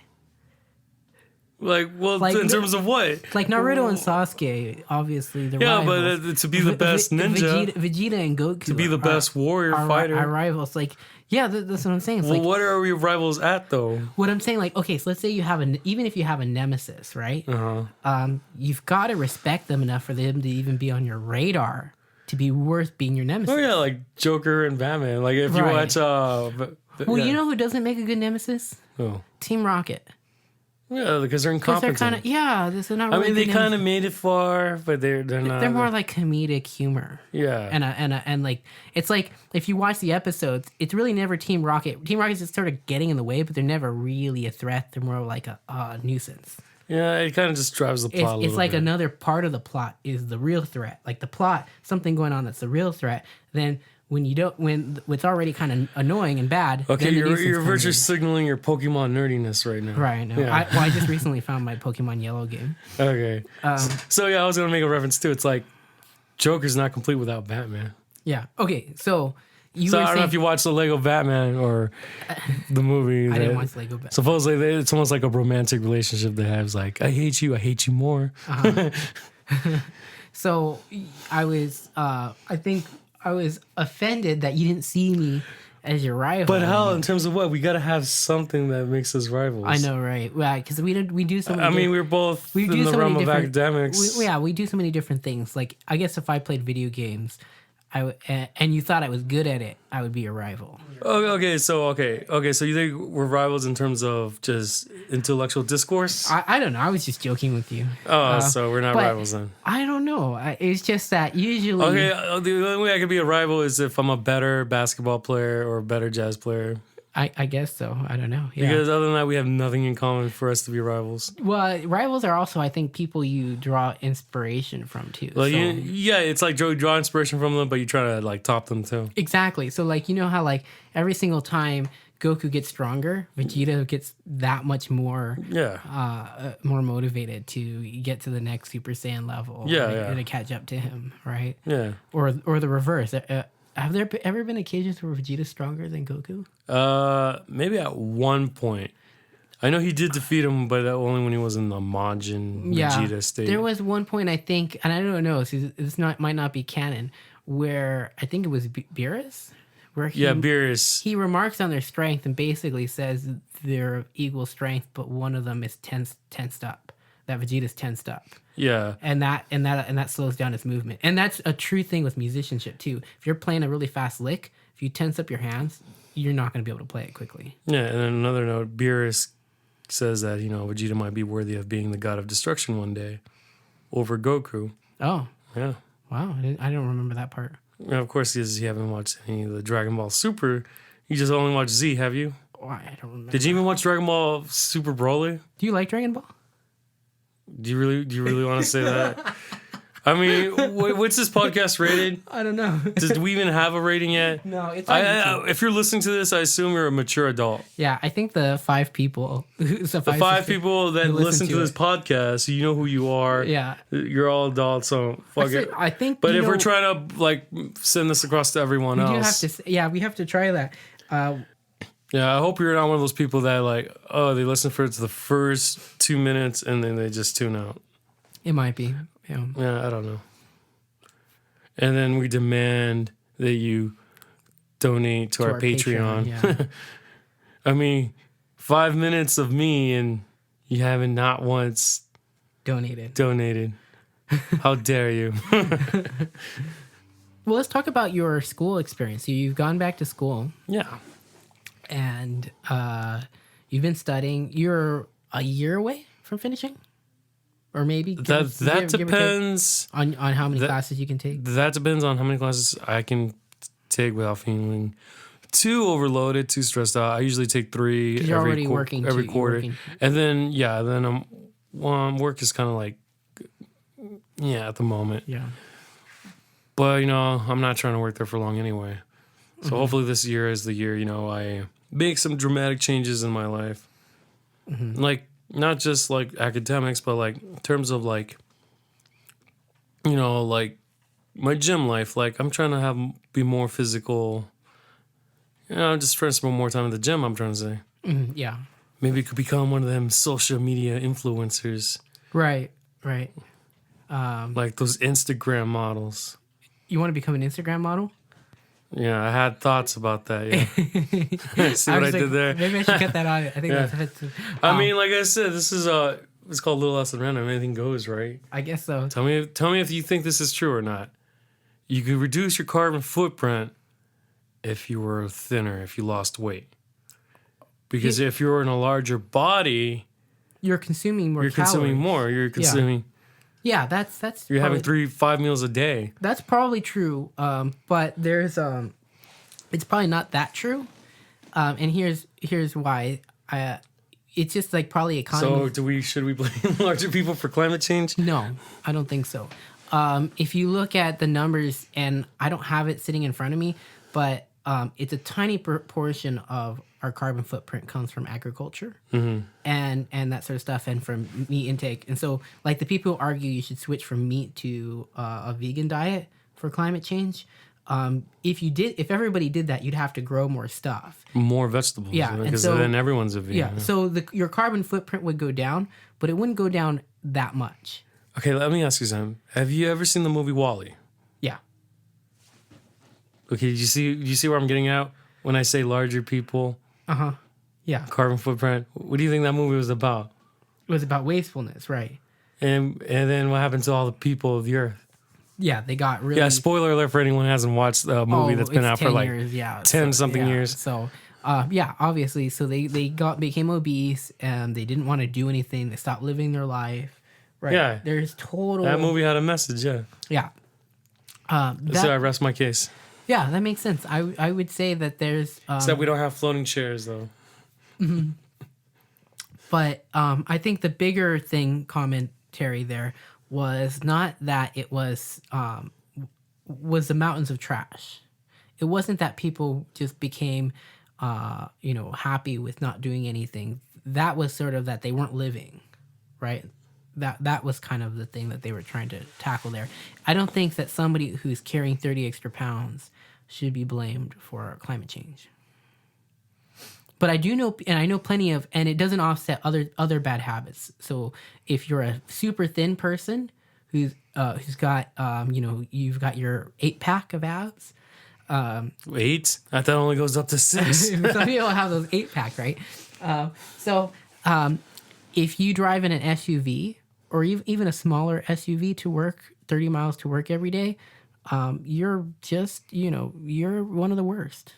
Like, well, like, in terms of what? Like Naruto and Sasuke, obviously they're rivals. But to be the best ninja, Vegeta and Goku, to be the best warrior fighter, are rivals. Like, yeah, that's what I'm saying. It's well, what are we rivals at though? What I'm saying, like, okay, so let's say you have even if you have a nemesis, right? You've got to respect them enough for them to even be on your radar to be worth being your nemesis. Oh yeah, like Joker and Batman. Like if you watch, well, you know who doesn't make a good nemesis? Who? Team Rocket. Yeah, because they're incompetent. They're not really I mean, they kind of made it far, but they're not. They're more like comedic humor. Yeah, and like it's like if you watch the episodes, it's really never Team Rocket. Team Rocket's just sort of getting in the way, but they're never really a threat. They're more like a nuisance. Yeah, it kind of just drives the plot. It's like bit. Another part of the plot is the real threat. Like the plot, something going on that's the real threat. Then when it's already kind of annoying and bad. Okay, you're virtually signaling your Pokemon nerdiness right now. Right. No. Yeah. I just recently found my Pokemon Yellow game. Okay. So yeah, I was gonna make a reference too. It's like Joker's not complete without Batman. Yeah. Okay. So I don't know if you watched the Lego Batman or the movie. I didn't watch Lego Batman. Supposedly, it's almost like a romantic relationship they have. It's like, I hate you more. So I think I was offended that you didn't see me as your rival. But how, in terms of what? We got to have something that makes us rivals. I know, right? Right, because we do so many. I mean, we're both in the realm of academics. We do so many different things. Like, I guess if I played video games, and you thought I was good at it, I would be a rival. Okay. So you think we're rivals in terms of just intellectual discourse? I don't know. I was just joking with you. Oh, so we're not rivals then? I don't know. It's just that usually. Okay, the only way I could be a rival is if I'm a better basketball player or a better jazz player. I guess so. I don't know. Yeah. Because other than that, we have nothing in common for us to be rivals. Well, rivals are also, I think, people you draw inspiration from too. Well, it's like you draw inspiration from them, but you try to like top them too. Exactly. So like, you know how like every single time Goku gets stronger, Vegeta gets that much more more motivated to get to the next Super Saiyan level. And to catch up to him, right? Yeah. Or the reverse. Have there ever been occasions where Vegeta's stronger than Goku? Maybe at one point. I know he did defeat him, but only when he was in the Majin Vegeta state. There was one point, I think, and I don't know, this might not be canon, where I think it was Beerus? Beerus. He remarks on their strength and basically says they're of equal strength, but one of them is tensed up. That Vegeta's tensed up. Yeah. And that slows down his movement. And that's a true thing with musicianship too. If you're playing a really fast lick, if you tense up your hands, you're not going to be able to play it quickly. Yeah, and then another note, Beerus says that, Vegeta might be worthy of being the god of destruction one day. over Goku. Oh, Yeah. wow. I don't remember that part. And of course, because you haven't watched any of the Dragon Ball Super, you just only watched Z, have you? Oh, I don't remember. Did you even watch Dragon Ball Super Broly? Do you like Dragon Ball? Do you really want to say that? I mean, what's this podcast rated? I don't know. Do we even have a rating yet? No, it's on YouTube. If you're listening to this, I assume you're a mature adult. Yeah, I think the 5 people. The 5 people that listen to this podcast, you know who you are. Yeah. You're all adults, so fuck it. I think. But if we're trying to like send this across to everyone else, we have to try that. Yeah, I hope you're not one of those people that like, oh, they listen for it to the first 2 minutes and then they just tune out. It might be. Yeah, I don't know. And then we demand that you donate to our Patreon. Yeah. I mean, 5 minutes of me and you haven't not once donated. How dare you? Well, let's talk about your school experience. You've gone back to school. Yeah. And you've been studying. You're a year away from finishing? Or maybe? That depends. On how many classes you can take? That depends on how many classes I can take without feeling too overloaded, too stressed out. I usually take 3 every quarter. And then, work is kind of like, at the moment. Yeah. But, I'm not trying to work there for long anyway. So hopefully this year is the year, I make some dramatic changes in my life. Mm-hmm. Like, not just like academics, but like in terms of like, like my gym life. Like I'm trying to be more physical. Just trying to spend more time in the gym, I'm trying to say. Yeah. Maybe could become one of them social media influencers. Right. Like those Instagram models. You want to become an Instagram model? Yeah, I had thoughts about that. Yeah, see what I did there. Maybe I should get that on. I think that's. I mean, like I said, this is it's called Little Less Than Random. Anything goes, right? I guess so. Tell me if you think this is true or not. You could reduce your carbon footprint if you were thinner, if you lost weight, because if you're in a larger body, you're consuming more. You're consuming. Yeah, that's. You're having 3-5 meals a day. That's probably true, but there's it's probably not that true, and here's why. It's just like probably economy. So should we blame larger people for climate change? No, I don't think so. If you look at the numbers, and I don't have it sitting in front of me, but it's a tiny portion of our carbon footprint comes from agriculture and that sort of stuff, and from meat intake. And so, like the people who argue you should switch from meat to a vegan diet for climate change, if everybody did that, you'd have to grow more stuff, more vegetables. Yeah, because then everyone's a vegan. Yeah, so your carbon footprint would go down, but it wouldn't go down that much. Okay, let me ask you something. Have you ever seen the movie WALL-E? Yeah. Okay, you see where I'm getting at when I say larger people? Yeah. Carbon footprint. What do you think that movie was about? It was about wastefulness, right? And then what happened to all the people of the earth? Yeah, they got really. Yeah, spoiler alert for anyone who hasn't watched the movie that's been out for like years, 10 something years. So, obviously, so they became obese and they didn't want to do anything. They stopped living their life. Right. Yeah. There's total. That movie had a message. Yeah. Yeah. So I rest my case. Yeah, that makes sense. I would say that there's. Except we don't have floating chairs though. Mm-hmm. But I think the bigger commentary there was not that it was the mountains of trash. It wasn't that people just became happy with not doing anything. That was sort of that they weren't living, right? That was kind of the thing that they were trying to tackle there. I don't think that somebody who's carrying 30 extra pounds should be blamed for climate change. But I do know, and I know plenty of, and it doesn't offset other bad habits. So if you're a super thin person who's got, you've got your 8-pack of abs. 8? I thought it only goes up to 6. Some people have those 8-pack, right? If you drive in an SUV or even a smaller SUV to work, 30 miles to work every day, you're just, you're one of the worst.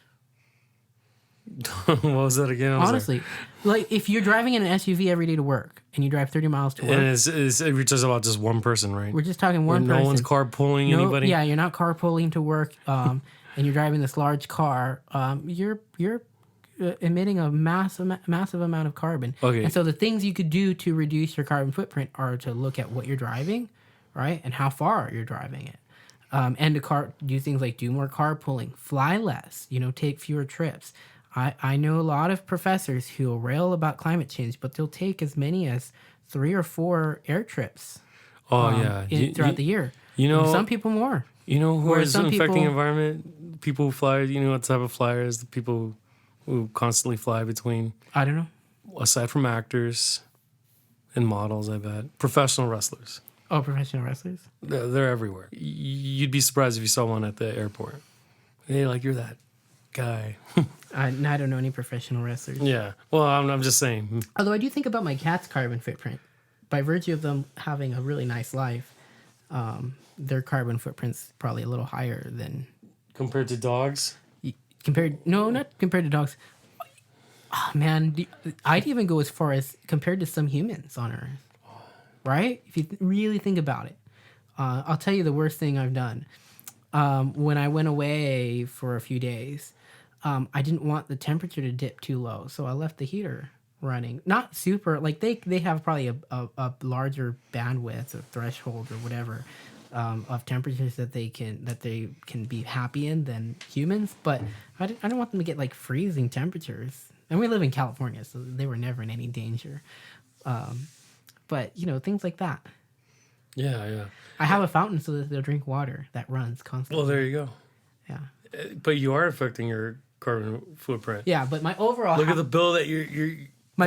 What was that again? Honestly, like if you're driving in an SUV every day to work and you drive 30 miles to work, And we're just about just one person, right? we're just talking one person. No one's carpooling anybody. Yeah, you're not carpooling to work, and you're driving this large car. You're emitting a massive amount of carbon. Okay. And so the things you could do to reduce your carbon footprint are to look at what you're driving, right, and how far you're driving it, and to do things like do more carpooling, fly less, take fewer trips. I know a lot of professors who will rail about climate change, but they'll take as many as 3 or 4 air trips. Oh yeah, Throughout the year. And some people more. You know who Whereas is some affecting people- the environment? People who fly. You know what type of flyers? The people who constantly fly between. I don't know. Aside from actors and models, I bet professional wrestlers. Oh, professional wrestlers. They're everywhere. You'd be surprised if you saw one at the airport. Hey, like you're that guy. I don't know any professional wrestlers. Yeah. Well, I'm just saying. Although I do think about my cat's carbon footprint. By virtue of them having a really nice life, their carbon footprint's probably a little higher than Compared to dogs. not compared to dogs. Oh, man, I'd even go as far as compared to some humans on Earth. Right? If you really think about it. I'll tell you the worst thing I've done. When I went away for a few days, I didn't want the temperature to dip too low, so I left the heater running. Not super, like they have probably a larger bandwidth or threshold or whatever of temperatures that they can be happy in than humans, but I don't want them to get like freezing temperatures. And we live in California, so they were never in any danger. But things like that. Yeah. I have a fountain so that they'll drink water that runs constantly. Well, there you go. Yeah. But you are affecting your carbon footprint. Yeah, but my overall Look at the bill that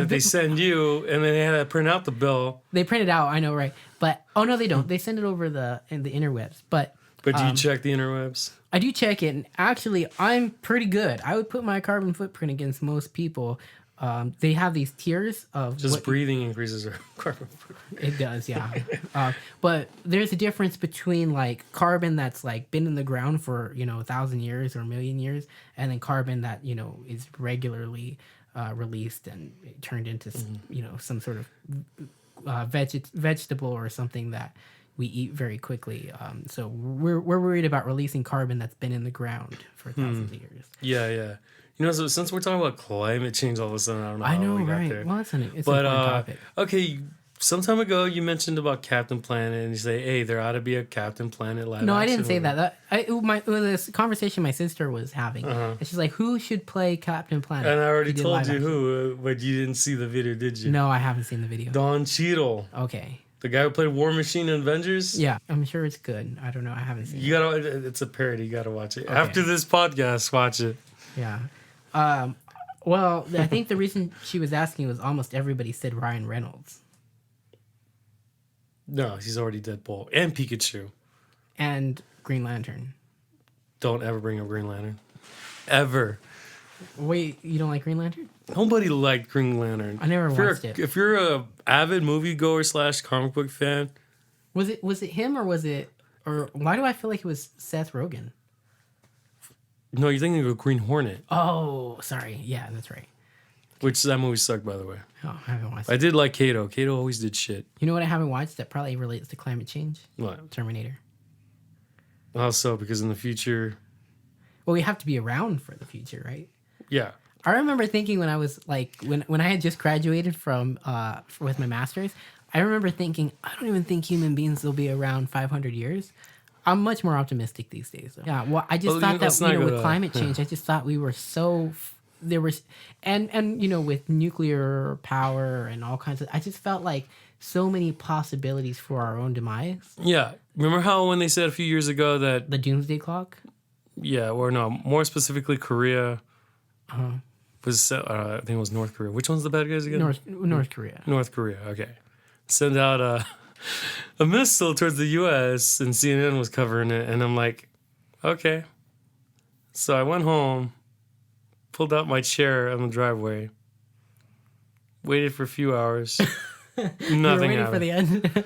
they send you, and then they had to print out the bill. They print it out, I know, right? But no, they don't. They send it over in the interwebs. But do you check the interwebs? I do check it, and actually, I'm pretty good. I would put my carbon footprint against most people. They have these tiers of breathing increases our carbon footprint. It does, yeah. But there's a difference between like carbon that's like been in the ground for 1,000 years or 1,000,000 years, and then carbon that is regularly released and turned into some sort of vegetable or something that we eat very quickly. So we're worried about releasing carbon that's been in the ground for thousands of years. Yeah. So since we're talking about climate change all of a sudden, I don't know I how know, we got right? there. Well, it's an important topic. Okay, some time ago you mentioned about Captain Planet, and you say, hey, there ought to be a Captain Planet live No, I action didn't say movie. that. It was this conversation my sister was having. And she's like, who should play Captain Planet? And I already He did told live you action. who, but you didn't see the video, did you? No, I haven't seen the video. Don Cheadle, Okay. the guy who played War Machine in Avengers. Yeah, I'm sure it's good. I don't know. I haven't seen it. You gotta. It's a parody. You gotta watch it after this podcast. Watch it. Yeah. Well, I think the reason she was asking was almost everybody said Ryan Reynolds. No, he's already Deadpool and Pikachu. And Green Lantern. Don't ever bring up Green Lantern. Ever. Wait, you don't like Green Lantern? Nobody liked Green Lantern. I never watched it. If you're a avid moviegoer / comic book fan, Was it him or was it or why do I feel like it was Seth Rogen? no, you're thinking of Green Hornet, Oh, sorry. Yeah, that's right. which that movie sucked, by the way. Oh, I haven't watched I it. did like Kato. Kato always did shit. You know what I haven't watched that probably relates to climate change? What? Terminator. How so? Because in the future, Well, we have to be around for the future, right? yeah. I remember thinking when I was like when I had just graduated from with my master's, I remember thinking I don't even think human beings will be around 500 years. I'm much more optimistic these days. Though. Yeah, well, I just thought let's that not go with to- climate change, I just thought we were so there was and with nuclear power and all kinds of. I just felt like so many possibilities for our own demise. Yeah. Remember how when they said a few years ago that, The doomsday clock. yeah, or no, more specifically Korea was, I think it was North Korea. Which one's the bad guys again? North Korea. North Korea, okay. Send out a missile towards the U.S. and CNN was covering it. And I'm like, okay. So I went home, pulled out my chair on the driveway, waited for a few hours. We were Nothing waiting happened. for the end.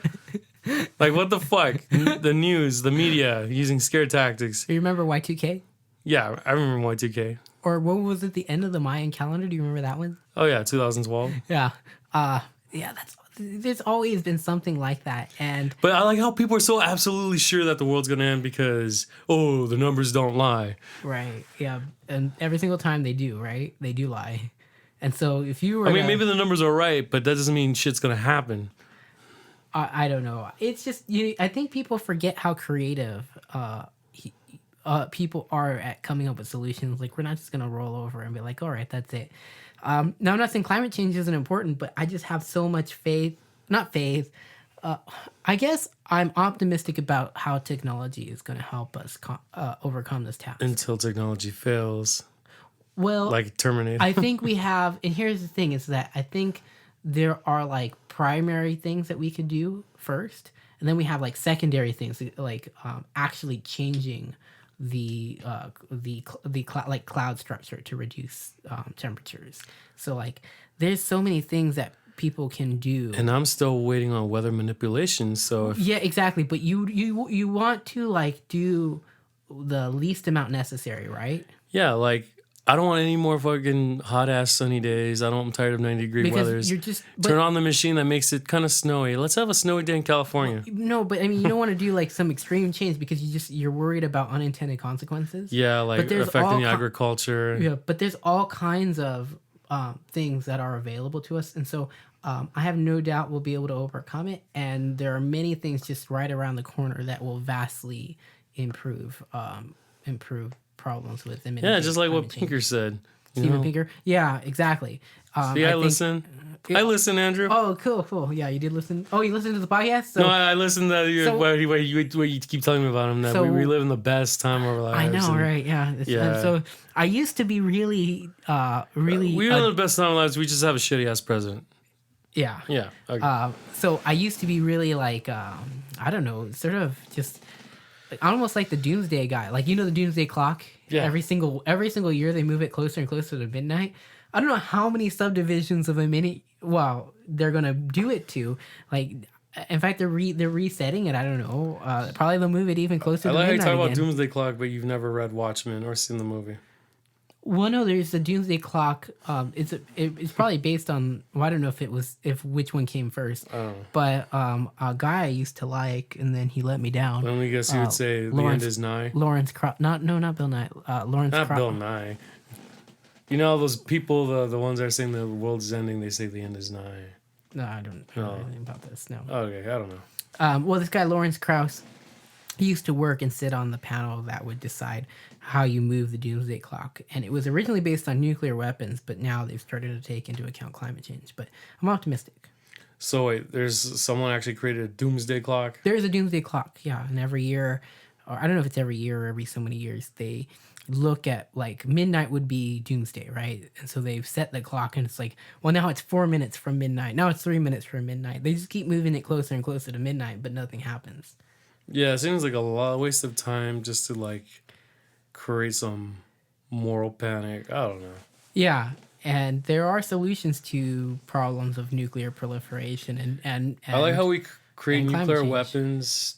Like, what the fuck? The news, the media using scare tactics. You remember Y2K? Yeah, I remember Y2K. or what was it? The end of the Mayan calendar. Do you remember that one? Oh yeah, 2012. Yeah. Yeah. There's always been something like that, and But I like how people are so absolutely sure that the world's gonna end because the numbers don't lie. right. Yeah. And every single time they do, right? They do lie. And so if you were, I mean, maybe the numbers are right, but that doesn't mean shit's gonna happen. I don't know. It's just I think people forget how creative people are at coming up with solutions. Like, we're not just gonna roll over and be like, all right, that's it. Now, I'm not saying climate change isn't important, but I just have so much faith. Not faith. I guess I'm optimistic about how technology is going to help us overcome this task. Until technology fails, Well, like Terminator. I think we have, and here's the thing: is that I think there are like primary things that we could do first, and then we have like secondary things like actually changing the cloud structure to reduce temperatures. So like, there's so many things that people can do. And I'm still waiting on weather manipulation. So Yeah, exactly. But you want to like do the least amount necessary, right? yeah, like I don't want any more fucking hot ass sunny days. I'm tired of 90-degree Because weathers. you're just Turn on the machine that makes it kind of snowy. Let's have a snowy day in California. no, but I mean, you don't want to do like some extreme change because you're worried about unintended consequences. Yeah, like there's affecting all agriculture. Yeah, but there's all kinds of things that are available to us, and so I have no doubt we'll be able to overcome it. And there are many things just right around the corner that will vastly improve problems with Yeah, just like what Pinker said. Steven Pinker. Yeah, exactly. See, I listen. I listen, Andrew. Oh, cool. Yeah, you did listen. Oh, you listened to the podcast? So, No, I listened to what you keep telling me about him. That we live in the best time of our lives. I know, right? Yeah. And so I used to be really. We live in the best time of our lives. We just have a shitty ass president. Yeah. Yeah. Okay. So I used to be really like, I don't know, sort of just almost like the doomsday guy. Like, the doomsday clock? Yeah. Every single year they move it closer and closer to midnight. I don't know how many subdivisions of a minute, they're going to do it to. Like, in fact, they're resetting it. I don't know. Probably they'll move it even closer to midnight. I like how you talk about again. Doomsday Clock, but you've never read Watchmen or seen the movie. Well, no, there's the Doomsday Clock. It's probably based on. Well, I don't know if which one came first. Oh. But a guy I used to like, and then he let me down. Let me guess, you would say the end is nigh. Lawrence not Bill Nye. Lawrence. Not Bill Nye. You know those people, the ones that are saying the world is ending. They say the end is nigh. No, I don't know anything about this. No. Okay, I don't know. Well, this guy Lawrence Krauss, he used to work and sit on the panel that would decide how you move the doomsday clock. And it was originally based on nuclear weapons, but now they've started to take into account climate change. But I'm optimistic. So wait, there's someone actually created a doomsday clock? There is a doomsday clock, yeah. And every year, or I don't know if it's every year or every so many years, they look at like midnight would be doomsday, right? And so they've set the clock and it's like, well, now it's 4 minutes from midnight. Now it's 3 minutes from midnight. They just keep moving it closer and closer to midnight, but nothing happens. Yeah, it seems like a lot of waste of time just to like create some moral panic. I don't know. Yeah, and there are solutions to problems of nuclear proliferation and I like how we create and climate nuclear change. weapons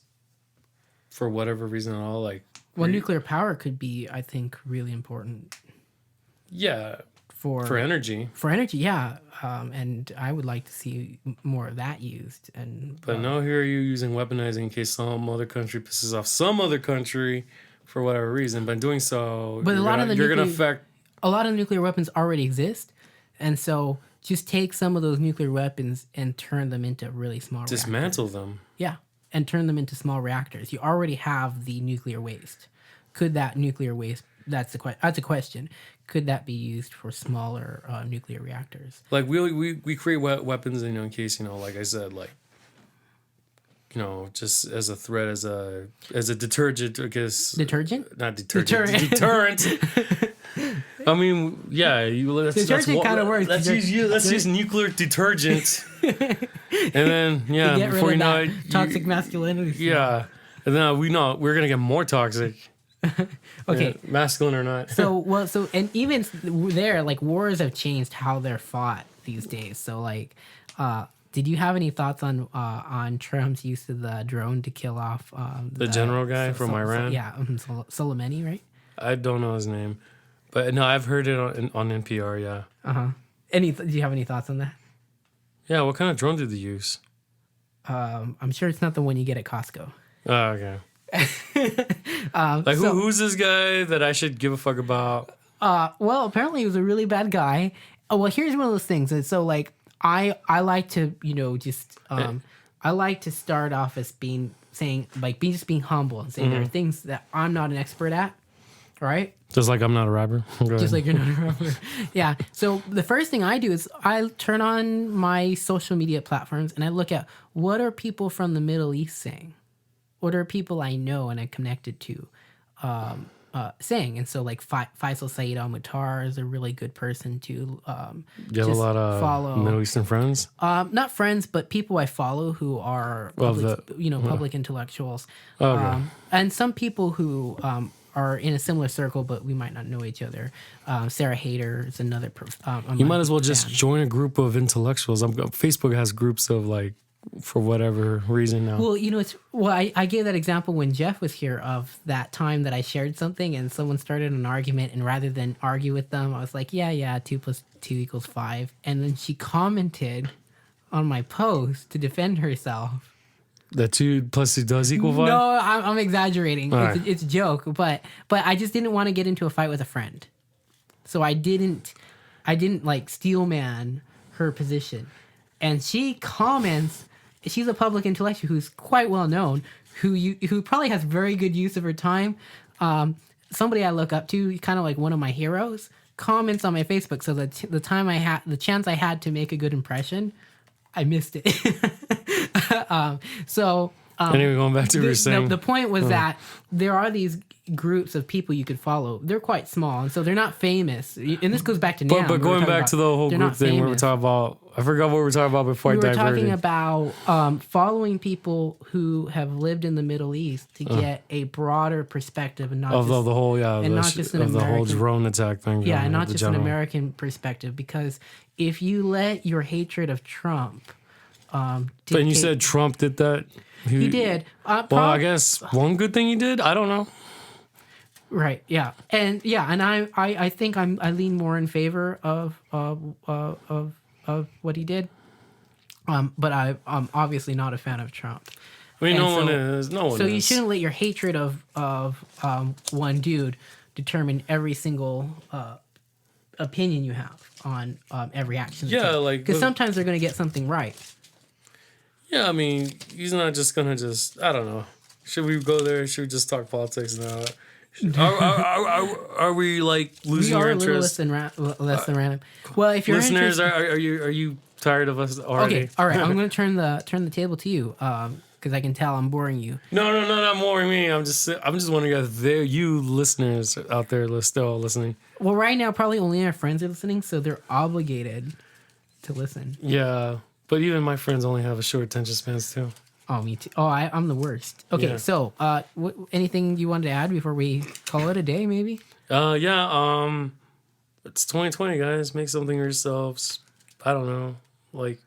for whatever reason at all. Like, well, nuclear power could be, I think, really important yeah, for energy. For energy, yeah, and I would like to see more of that used. And But no, here you using weaponizing in case some other country pisses off some other country for whatever reason. By doing so, But you're gonna affect. A lot of nuclear weapons already exist, and so just take some of those nuclear weapons and turn them into really small. Dismantle them. Yeah, and turn them into small reactors. You already have the nuclear waste. Could that nuclear waste? That's a question. Could that be used for smaller nuclear reactors? Like we create weapons, in case like I said, like just as a threat, as a detergent, I guess. Detergent? Not detergent. Deterrent. I mean, yeah. Detergent kind of works. Let's use nuclear detergent, and then before you know it, toxic masculinity. Yeah, and then we're gonna get more toxic. Okay, masculine or not. And even there, like wars have changed how they're fought these days. So like, did you have any thoughts on Trump's use of the drone to kill off the general guy from Iran? Soleimani, right? I don't know his name, But no, I've heard it on NPR. Yeah. Do you have any thoughts on that? Yeah. What kind of drone do they use? I'm sure it's not the one you get at Costco. Oh, okay. Who's this guy that I should give a fuck about? Well, apparently he was a really bad guy. Oh, well, here's one of those things. And so, like, I like to, I like to start off as being humble and saying there are things that I'm not an expert at, right? Just like I'm not a rapper. Just like you're not a rapper. Yeah. So the first thing I do is I turn on my social media platforms and I look at what are people from the Middle East saying? What are people I know and I'm connected to saying? And so like Faisal Saeed Al-Mutar is a really good person to you have a lot of follow. Middle Eastern friends? Not friends, but people I follow who are public intellectuals. Oh, okay. And some people who are in a similar circle, but we might not know each other. Sarah Hayter is another. You might as well just join a group of intellectuals. Facebook has groups of like, for whatever reason now. Well, I gave that example when Jeff was here of that time that I shared something and someone started an argument, and rather than argue with them, I was like, yeah, 2 + 2 = 5. And then she commented on my post to defend herself. That 2 + 2 does equal 5? No, I'm exaggerating. It's a joke, but I just didn't want to get into a fight with a friend, so I didn't like steelman her position. And she comments. She's a public intellectual who's quite well known, who probably has very good use of her time. Somebody I look up to, kind of like one of my heroes, comments on my Facebook. So the chance I had to make a good impression, I missed it. Anyway, going back to what you were saying. The point was that there are these groups of people you could follow. They're quite small, and so they're not famous. And this goes back to now. But going back to the whole group thing, we were talking about. I forgot what we were talking about before I diverted. We were talking about following people who have lived in the Middle East to get a broader perspective, and not of just the whole the whole drone attack thing. Yeah, and not just an American perspective. Because if you let your hatred of Trump, but you said Trump did that. He did. I guess one good thing he did. I don't know. Right. Yeah. And I think I lean more in favor of what he did. But I'm obviously not a fan of Trump. I mean, no one is. So you shouldn't let your hatred of one dude determine every single opinion you have on every action. Yeah, because sometimes they're going to get something right. Yeah, I mean, he's not just gonna I don't know. Should we go there? Should we just talk politics now? Are we like losing our interest? We are a little less than random. Well, if you're listeners, are you tired of us already? Okay, all right. I'm going to turn the table to you because I can tell I'm boring you. No, not boring me. I'm just wondering if you listeners out there still listening. Well, right now probably only our friends are listening, so they're obligated to listen. Yeah. But even my friends only have a short attention spans too. Oh, me too. Oh, I'm the worst. Okay, yeah. So anything you wanted to add before we call it a day, maybe? It's 2020, guys. Make something of yourselves. I don't know. Like,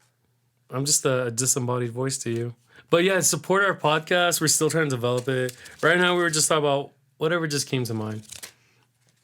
I'm just a disembodied voice to you. But yeah, support our podcast. We're still trying to develop it. Right now, we were just talking about whatever just came to mind.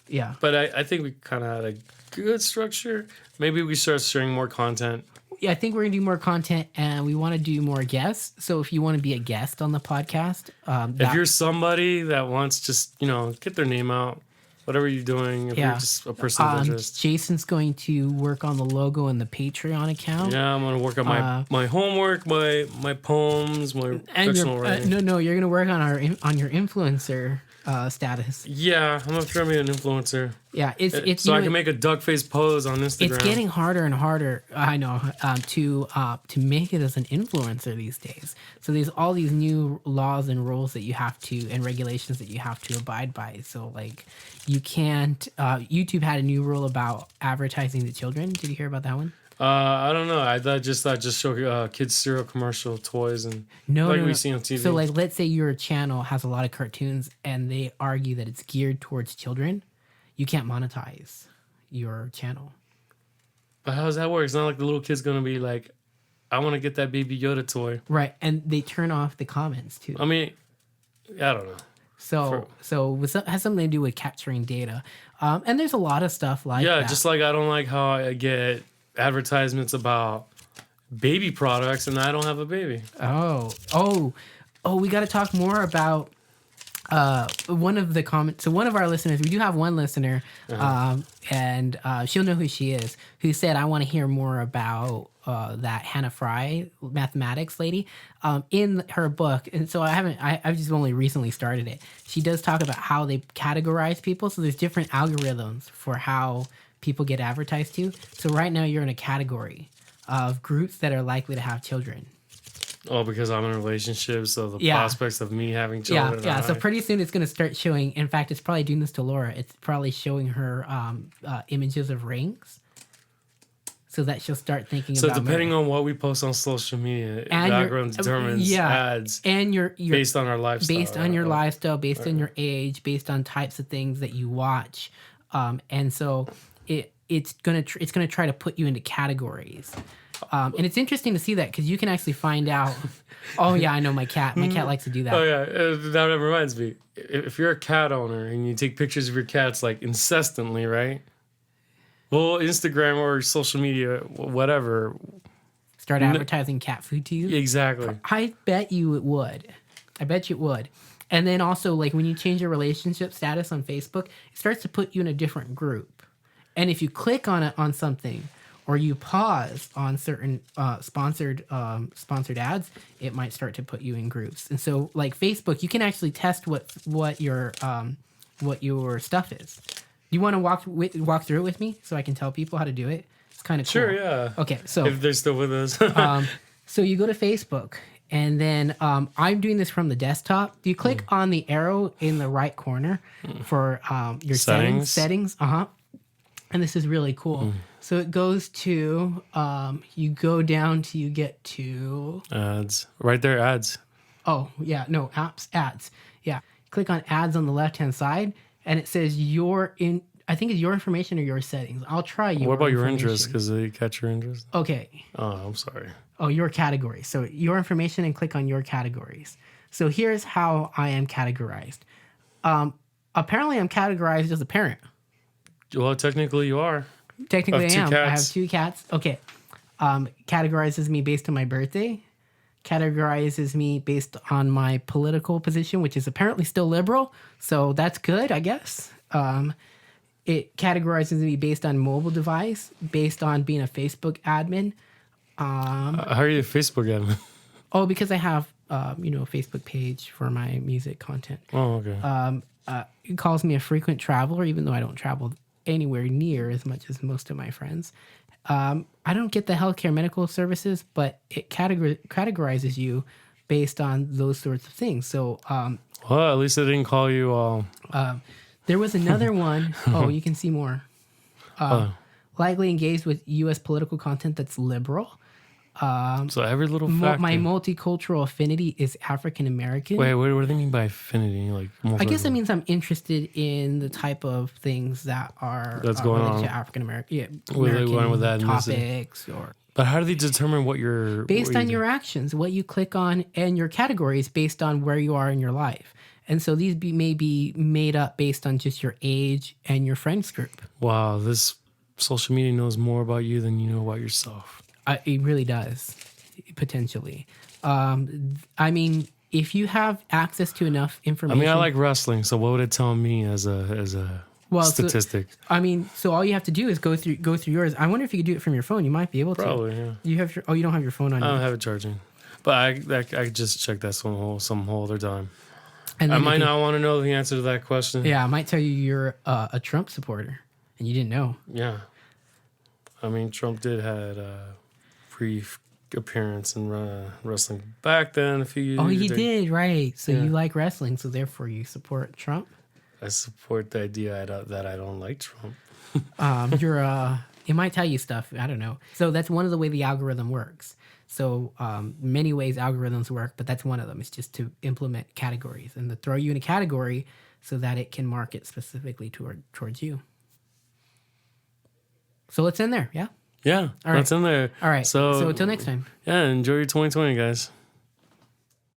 Yeah. But I think we kind of had a good structure. Maybe we start sharing more content. Yeah, I think we're going to do more content, and we want to do more guests. So if you want to be a guest on the podcast. If you're somebody that wants just, get their name out, whatever you're doing, if you're just a person of interest. Jason's going to work on the logo and the Patreon account. Yeah, I'm going to work on my homework, my poems, my professional writing. No, you're going to work on your influencer status. Yeah, I'm going to try to be an influencer. Yeah, it's so I can make a duck face pose on Instagram. It's getting harder and harder. I know to make it as an influencer these days. So there's all these new laws and rules that you have to and regulations that you have to abide by. So like you can't. YouTube had a new rule about advertising to children. Did you hear about that one? I don't know. I just show kids cereal commercial toys and we see on TV. So like, let's say your channel has a lot of cartoons and they argue that it's geared towards children. You can't monetize your channel. But how does that work? It's not like the little kid's going to be like, I want to get that Baby Yoda toy. Right. And they turn off the comments too. I mean, I don't know. So it has something to do with capturing data. And there's a lot of stuff like Yeah, that. just like I don't like how I get advertisements about baby products and I don't have a baby. Oh, we got to talk more about one of the comments. So one of our listeners, we do have one listener, and she'll know who she is, who said, I want to hear more about that Hannah Fry mathematics lady in her book. And so I've just only recently started it. She does talk about how they categorize people. So there's different algorithms for how people get advertised to. So right now you're in a category of groups that are likely to have children. Oh, because I'm in a relationship, so the prospects of me having children. Yeah. So pretty soon it's going to start showing. In fact, it's probably doing this to Laura. It's probably showing her images of rings, so that she'll start thinking about. So depending on what we post on social media, and the algorithm determines ads and your based on our lifestyle, based on your lifestyle, based on your age, based on types of things that you watch, and so it's gonna try to put you into categories. And it's interesting to see that because you can actually find out. Oh yeah, I know my cat. My cat likes to do that. Oh yeah, that reminds me. If you're a cat owner and you take pictures of your cats like incessantly, right? Well, Instagram or social media, whatever. Start advertising cat food to you. Exactly. I bet you it would. I bet you it would. And then also, like when you change your relationship status on Facebook, it starts to put you in a different group. And if you click on it on something, or you pause on certain sponsored ads, it might start to put you in groups. And so, like Facebook, you can actually test what your stuff is. You want to walk through it with me so I can tell people how to do it? It's kind of cool. Sure, yeah. Okay, so if they're still with us, so you go to Facebook, and then I'm doing this from the desktop. You click on the arrow in the right corner for your settings. And this is really cool. So it goes to, you go down till you get to... ads. Right there, ads. Oh, yeah. No, ads. Yeah. Click on ads on the left-hand side, and it says I think it's your information or your settings. I'll try your What about your interest? Because they catch your interest? Okay. Oh, I'm sorry. Oh, your category. So your information and click on your categories. So here's how I am categorized. Apparently, I'm categorized as a parent. Well, technically you are. Technically, I am. Cats. I have 2 cats. Okay. Categorizes me based on my birthday. Categorizes me based on my political position, which is apparently still liberal. So that's good, I guess. It categorizes me based on mobile device, based on being a Facebook admin. How are you a Facebook admin? Oh, because I have, a Facebook page for my music content. Oh, okay. It calls me a frequent traveler, even though I don't travel anywhere near as much as most of my friends. I don't get the healthcare medical services, but it categorizes you based on those sorts of things. So, well, at least it didn't call you. There was another one. Oh, you can see more. Likely engaged with U.S. political content that's liberal. So every little factor. My multicultural affinity is African American. Wait, what do they mean by affinity? Like, I guess it means I'm interested in the type of things that are that's going related on to African American. Yeah, going with that topics or. But how do they determine what you're based on your actions, what you click on, and your categories based on where you are in your life? And so these may be made up based on just your age and your friends group. Wow, this social media knows more about you than you know about yourself. It really does, potentially. I mean, if you have access to enough information. I mean, I like wrestling, so what would it tell me as a statistic? So all you have to do is go through yours. I wonder if you could do it from your phone. You might be able to. Probably, yeah. You have you don't have your phone on you. I don't have it charging, but I just check that some whole other time. And I might not want to know the answer to that question. Yeah, I might tell you you're a Trump supporter, and you didn't know. Yeah, I mean, Trump did had brief appearance in wrestling back then a few years. Oh, he did, right? So you like wrestling, so therefore you support Trump. I support the idea that I don't like Trump. It might tell you stuff. I don't know. So that's one of the way the algorithm works. So many ways algorithms work, but that's one of them. It's just to implement categories and to throw you in a category so that it can market specifically towards you. So it's in there, yeah? Yeah, All right. that's in there. All right. So until next time. Yeah, enjoy your 2020, guys.